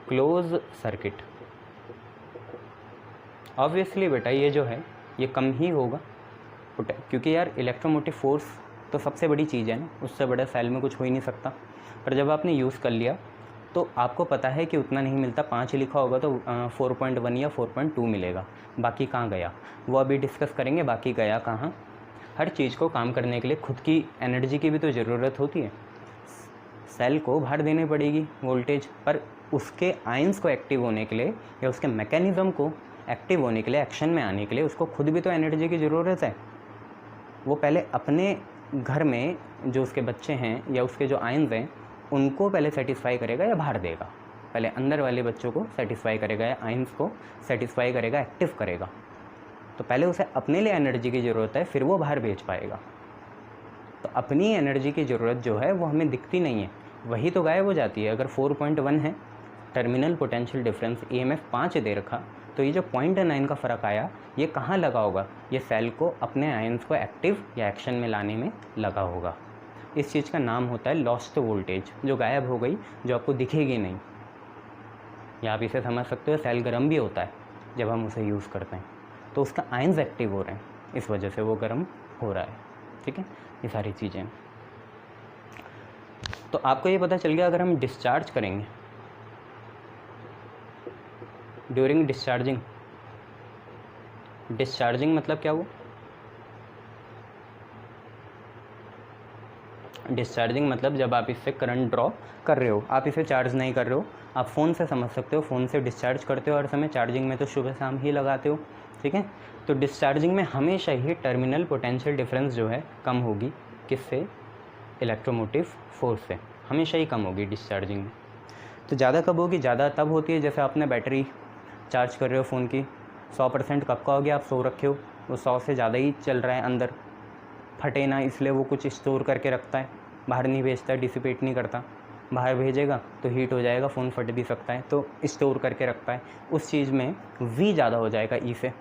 close circuit. Obviously बेटा ये जो है ये कम ही होगा, क्योंकि यार इलेक्ट्रोमोटिव फोर्स तो सबसे बड़ी चीज़ है ना, उससे बड़ा सेल में कुछ हो ही नहीं सकता। पर जब आपने यूज़ कर लिया तो आपको पता है कि उतना नहीं मिलता, 5 लिखा होगा तो 4.1 या 4.2 मिलेगा, बाकी कहाँ गया वो अभी डिस्कस करेंगे। बाकी गया कहाँ? हर चीज़ को काम करने के लिए खुद की एनर्जी की भी तो ज़रूरत होती है। सेल को बाहर देनी पड़ेगी वोल्टेज, पर उसके आयंस को एक्टिव होने के लिए या उसके मैकेनिज़्म को एक्टिव होने के लिए, एक्शन में आने के लिए उसको खुद भी तो एनर्जी की ज़रूरत है। वो पहले अपने घर में जो उसके बच्चे हैं या उसके जो आयंस हैं उनको पहले सेटिस्फाई करेगा या बाहर देगा? पहले अंदर वाले बच्चों को सेटिस्फाई करेगा या आयंस को सेटिस्फाई करेगा, एक्टिव करेगा। तो पहले उसे अपने लिए एनर्जी की ज़रूरत है, फिर वो बाहर भेज पाएगा। तो अपनी एनर्जी की ज़रूरत जो है वो हमें दिखती नहीं है, वही तो गायब हो जाती है। अगर 4.1 है टर्मिनल पोटेंशियल डिफरेंस, EMF 5 दे रखा, तो ये जो 0.9 का फ़र्क आया ये कहाँ लगा होगा? ये सेल को अपने आयंस को एक्टिव या एक्शन में लाने में लगा होगा। इस चीज़ का नाम होता है लॉस्ट वोल्टेज, जो गायब हो गई, जो आपको दिखेगी नहीं। या आप इसे समझ सकते हो सेल गर्म भी होता है जब हम उसे यूज़ करते हैं, तो उसका आयंस एक्टिव हो रहे हैं, इस वजह से वो गर्म हो रहा है। ठीक है, ये सारी चीज़ें। तो आपको ये पता चल गया, अगर हम डिस्चार्ज करेंगे ड्यूरिंग डिस्चार्जिंग मतलब क्या हुआ? डिस्चार्जिंग मतलब जब आप इससे करंट ड्रॉ कर रहे हो, आप इसे चार्ज नहीं कर रहे हो। आप फ़ोन से समझ सकते हो, फ़ोन से डिस्चार्ज करते हो हर समय, चार्जिंग में तो सुबह शाम ही लगाते हो। ठीक है, तो डिस्चार्जिंग में हमेशा ही टर्मिनल पोटेंशियल डिफरेंस जो है कम होगी, किससे? इलेक्ट्रोमोटिव फोर्स से, हमेशा ही कम होगी डिस्चार्जिंग में। तो ज़्यादा कब होगी? ज़्यादा तब होती है जैसे आपने बैटरी चार्ज कर रहे हो फ़ोन की, 100% कब का हो गया? आप सो रखे हो, वो 100 से ज़्यादा ही चल रहा है अंदर, फटे ना इसलिए वो कुछ स्टोर करके रखता है, बाहर नहीं भेजता, डिसिपेट नहीं करता। बाहर भेजेगा तो हीट हो जाएगा, फ़ोन फट भी सकता है, तो स्टोर करके रखता है। उस चीज़ में V ज़्यादा हो जाएगा, E से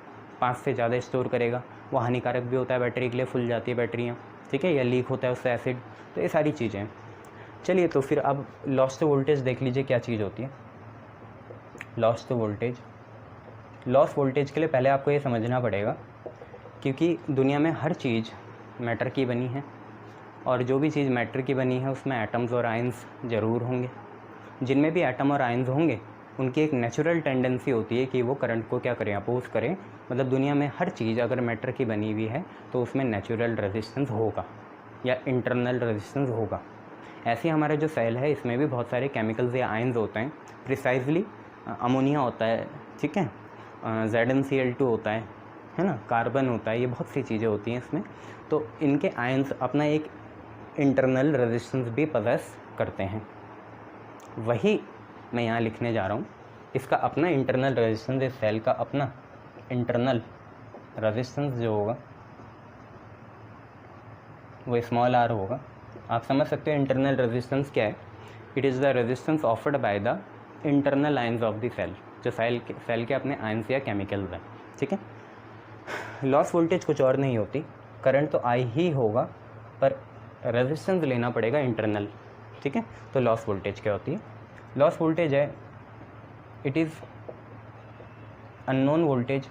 5 से ज़्यादा स्टोर करेगा, वो हानिकारक भी होता है बैटरी के लिए, फुल जाती है बैटरियाँ। ठीक है, या लीक होता है उससे एसिड, तो ये सारी चीज़ें हैं। चलिए, तो फिर अब लॉस्ट वोल्टेज देख लीजिए क्या चीज़ होती है। लॉस्ट वोल्टेज के लिए पहले आपको ये समझना पड़ेगा, क्योंकि दुनिया में हर चीज़ मैटर की बनी है, और जो भी चीज़ मैटर की बनी है उसमें एटम्स और आयंस ज़रूर होंगे। जिनमें भी एटम और आयंस होंगे उनकी एक नेचुरल टेंडेंसी होती है कि वो करंट को क्या करें? अपोज करें। मतलब दुनिया में हर चीज़ अगर मैटर की बनी हुई है तो उसमें नेचुरल रेजिस्टेंस होगा या इंटरनल रेजिस्टेंस होगा। ऐसे हमारा जो सेल है इसमें भी बहुत सारे केमिकल्स या आयंस होते हैं। प्रिसाइजली अमोनिया होता है, ठीक है, ZnCl2 होता है ना, कार्बन होता है, ये बहुत सी चीज़ें होती हैं इसमें। तो इनके आयंस अपना एक इंटरनल रेजिस्टेंस भी पजेस करते हैं। वही मैं यहाँ लिखने जा रहा हूँ, इसका अपना इंटरनल रेजिस्टेंस, इस सेल का अपना इंटरनल रेजिस्टेंस जो होगा वो स्मॉल r होगा। आप समझ सकते हो इंटरनल रेजिस्टेंस क्या है? It is the resistance offered by the internal ions of the cell, जो सेल के अपने आयंस या केमिकल्स हैं। ठीक है, लॉस वोल्टेज कुछ और नहीं होती, करंट तो आई ही होगा पर रेजिस्टेंस लेना पड़ेगा इंटरनल। ठीक है, तो लॉस वोल्टेज क्या होती है? लॉस वोल्टेज है, इट इज़ अननोन वोल्टेज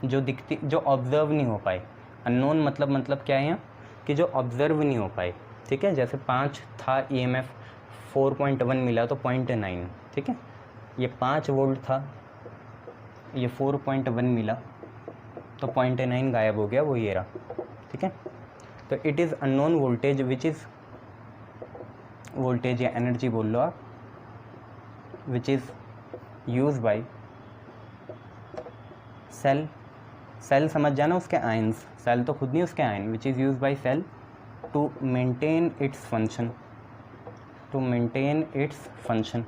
जो दिखती, जो ऑब्जर्व नहीं हो पाए। अननोन मतलब क्या है यहाँ कि जो ऑब्जर्व नहीं हो पाए, ठीक है, जैसे 5 था EMF 4.1 मिला तो 0.9, ठीक है, ये 5 वोल्ट था, ये 4.1 मिला तो 0.9 गायब हो गया, वो ये रहा, ठीक है। तो it is unknown voltage which is, voltage या एनर्जी बोल लो आप, which is use by cell, cell समझ जाना उसके आयंस, सेल तो खुद नहीं उसके ion, which is use by cell to maintain its function, to maintain its function,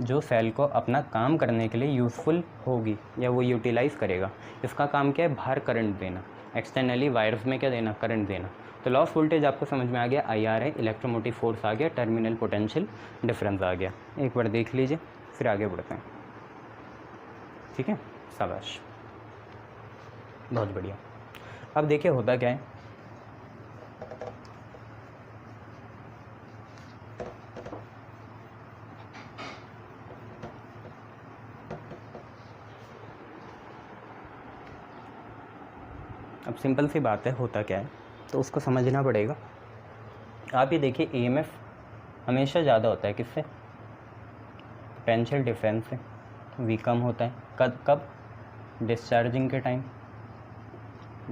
जो सेल को अपना काम करने के लिए यूज़फुल होगी या वो यूटिलाइज़ करेगा। इसका काम क्या है, बाहर करंट देना, एक्सटर्नली वायर्स में क्या देना, करंट देना। तो लॉस वोल्टेज आपको समझ में आ गया, IR है, इलेक्ट्रोमोटिव फोर्स आ गया, टर्मिनल पोटेंशियल डिफरेंस आ गया। एक बार देख लीजिए फिर आगे बढ़ते हैं, ठीक है, शाबाश, बहुत बढ़िया। अब देखिए होता क्या है, अब सिंपल सी बात है, होता क्या है तो उसको समझना पड़ेगा। आप ये देखिए EMF हमेशा ज़्यादा होता है किससे, पोटेंशियल डिफरेंस से, V कम होता है कब डिस्चार्जिंग के टाइम,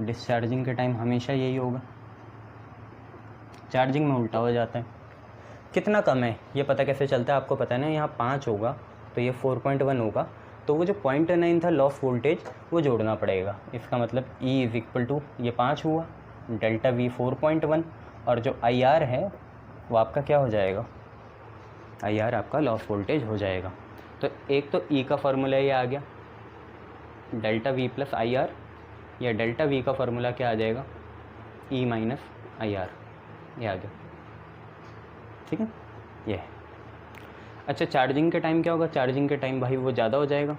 डिस्चार्जिंग के टाइम हमेशा यही होगा, चार्जिंग में उल्टा हो जाता है। कितना कम है ये पता कैसे चलता है, आपको पता है ना, यहाँ 5 होगा तो ये 4.1 होगा, तो वो जो 0.9 था लॉस वोल्टेज वो जोड़ना पड़ेगा। इसका मतलब E इज़ इक्वल टू ये 5 हुआ, डेल्टा V 4.1, और जो IR है वो आपका क्या हो जाएगा, IR आपका लॉस वोल्टेज हो जाएगा। तो एक तो E का फार्मूला ये आ गया, डेल्टा V प्लस IR, या डेल्टा V का फार्मूला क्या आ जाएगा, E माइनस IR, ये आ गया, ठीक है, ये है। अच्छा चार्जिंग के टाइम क्या होगा, चार्जिंग के टाइम भाई वो ज़्यादा हो जाएगा,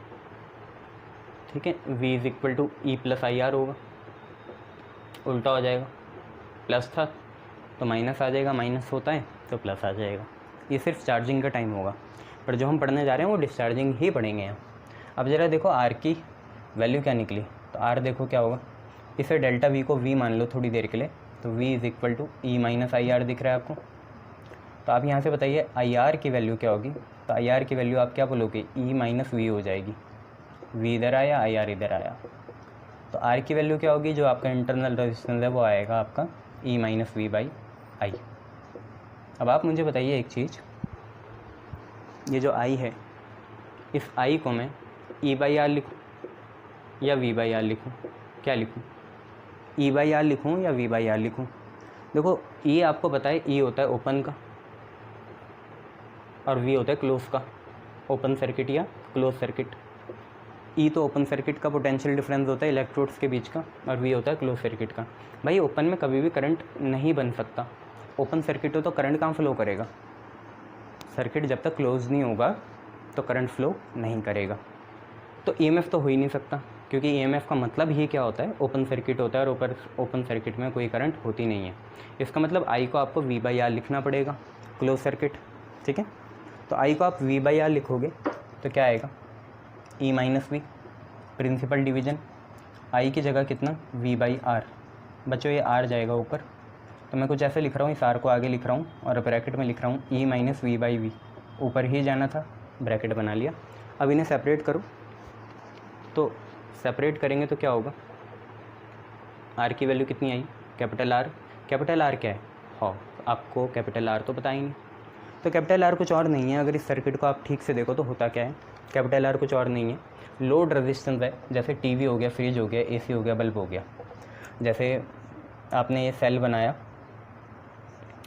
ठीक है, V is equal to E plus IR होगा, उल्टा हो जाएगा, प्लस था तो माइनस आ जाएगा, माइनस होता है तो प्लस आ जाएगा। ये सिर्फ चार्जिंग का टाइम होगा, पर जो हम पढ़ने जा रहे हैं वो डिस्चार्जिंग ही पढ़ेंगे यहाँ। अब ज़रा देखो R की वैल्यू क्या निकली, तो R देखो क्या होगा, इसे डेल्टा V को V मान लो थोड़ी देर के लिए, तो V is equal to E minus IR दिख रहा है आपको। तो आप यहाँ से बताइए IR की वैल्यू क्या होगी, तो IR की वैल्यू आप क्या बोलोगे, E माइनस V हो जाएगी, V इधर आया, IR इधर आया, तो R की वैल्यू क्या होगी, जो आपका इंटरनल रेजिस्टेंस है वो आएगा आपका E minus V by I। अब आप मुझे बताइए एक चीज़, ये जो I है, इस I को मैं E बाई R लिखूँ या V बाई R लिखूँ, क्या लिखूँ, E बाई R लिखूँ या V बाई R लिखूँ। देखो E आपको पता है E होता है ओपन का और V होता है क्लोज का, ओपन सर्किट या क्लोज सर्किट। E तो ओपन सर्किट का पोटेंशियल डिफरेंस होता है इलेक्ट्रोड्स के बीच का, और V होता है क्लोज सर्किट का। भाई ओपन में कभी भी करंट नहीं बन सकता, ओपन सर्किट हो तो करंट कहाँ फ्लो करेगा, सर्किट जब तक क्लोज नहीं होगा तो करंट फ्लो नहीं करेगा। तो EMF तो हो ही नहीं सकता, क्योंकि EMF का मतलब ही क्या होता है, ओपन सर्किट होता है, और ओपन सर्किट में कोई करंट होती नहीं है। इसका मतलब I को आपको V बाई R लिखना पड़ेगा, क्लोज सर्किट, ठीक है। तो I को आप V बाई R लिखोगे तो क्या आएगा, E minus V, principal division, I की जगह कितना, V बाई R, बच्चों ये R जाएगा ऊपर, तो मैं कुछ ऐसे लिख रहा हूँ, इस R को आगे लिख रहा हूँ और ब्रैकेट में लिख रहा हूँ E minus V by V, ऊपर ही जाना था, ब्रैकेट बना लिया। अब इन्हें सेपरेट करो, तो सेपरेट करेंगे तो क्या होगा, R की वैल्यू कितनी आई, कैपिटल R, कैपिटल R क्या है, हाँ आपको कैपिटल R तो पता ही नहीं। तो कैपिटल R कुछ और नहीं है, अगर इस सर्किट को आप ठीक से देखो तो होता क्या है, कैपिटल R कुछ और नहीं है, लोड रेजिस्टेंस है। जैसे टीवी हो गया, फ्रिज हो गया, एसी हो गया, बल्ब हो गया, जैसे आपने ये सेल बनाया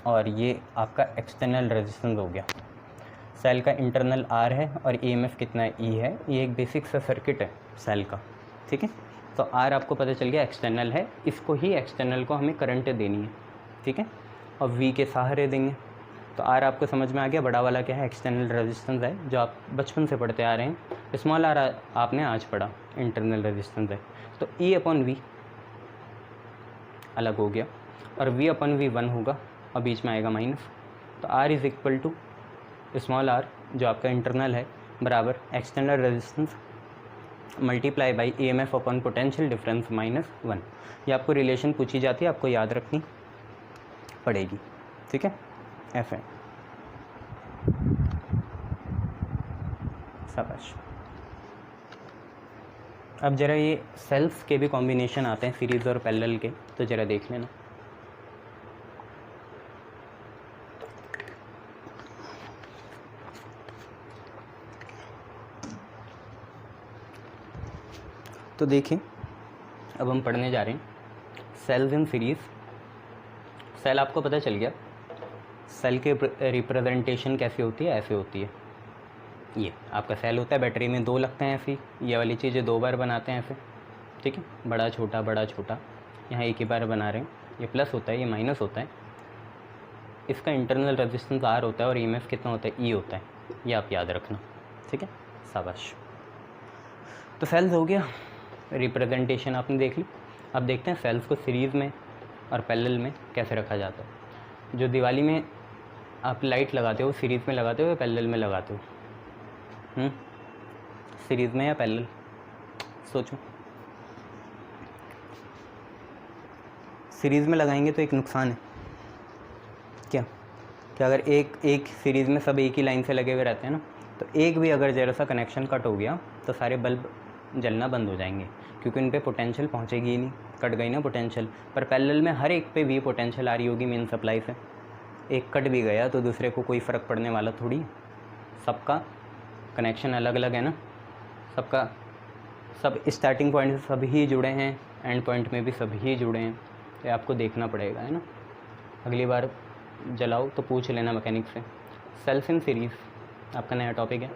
और ये आपका एक्सटर्नल रेजिस्टेंस हो गया, सेल का इंटरनल R है और EMF कितना है, E है, ये एक बेसिक सा सर्किट है सेल का, ठीक है। तो R आपको पता चल गया एक्सटर्नल है, इसको ही एक्सटर्नल को हमें करंट देनी है, ठीक है, और V के सहारे देंगे। तो R आपको समझ में आ गया, बड़ा वाला क्या है, एक्सटर्नल रेजिस्टेंस है, जो आप बचपन से पढ़ते आ रहे हैं। स्मॉल R आपने आज पढ़ा, इंटरनल रेजिस्टेंस है। तो E अपॉन V अलग हो गया, और V अपॉन V 1 होगा और बीच में आएगा माइनस। तो R is equal to small r जो आपका इंटरनल है बराबर external resistance multiply by EMF upon potential difference -1। ये आपको रिलेशन पूछी जाती है, आपको याद रखनी। पड़ेगी, ठीक है, Fn। शाबाश। अब ज़रा ये सेल्स के भी कॉम्बिनेशन आते हैं सीरीज़ और पैरेलल के, तो ज़रा देख लेना। तो देखिए अब हम पढ़ने जा रहे हैं सेल्स इन सीरीज़। सेल आपको पता चल गया, सेल के रिप्रेजेंटेशन कैसे होती है, ऐसे होती है। ये आपका सेल होता है, बैटरी में 2 लगते हैं ऐसी, ये वाली चीज़ें 2 बार बनाते हैं ऐसे, ठीक है, बड़ा छोटा बड़ा छोटा। यहाँ एक ही बार बना रहे हैं, ये प्लस होता है, ये माइनस होता है। इसका इंटरनल रेजिस्टेंस R होता है और EMF कितना होता है, E होता है। ये आप याद रखना, ठीक है, शाबाश। तो सेल्स हो गया, रिप्रेजेंटेशन आपने देख ली। अब देखते हैं सेल्स को सीरीज़ में और पैरेलल में कैसे रखा जाता है। जो दिवाली में आप लाइट लगाते हो, सीरीज़ में लगाते हो या पैरेलल में लगाते हो? सीरीज़ में या पैरेलल? सोचो। सीरीज़ में लगाएंगे तो एक नुकसान है, क्या कि अगर एक सीरीज़ में सब एक ही लाइन से लगे हुए रहते हैं ना, तो एक भी अगर ज़रा सा कनेक्शन कट हो गया तो सारे बल्ब जलना बंद हो जाएंगे, क्योंकि उन पे पोटेंशियल पहुंचेगी ही नहीं, कट गई ना पोटेंशियल। पर पैरेलल में हर एक पे भी पोटेंशियल आ रही होगी मेन सप्लाई से। एक कट भी गया तो दूसरे को कोई फ़र्क पड़ने वाला थोड़ी है। सबका कनेक्शन अलग अलग है ना, सबका सब स्टार्टिंग पॉइंट से सब ही जुड़े हैं, एंड पॉइंट में भी सब ही जुड़े हैं। ये आपको देखना पड़ेगा, है ना। अगली बार जलाओ तो पूछ लेना मैकेनिक से। सेल्स इन सीरीज़ आपका नया टॉपिक है।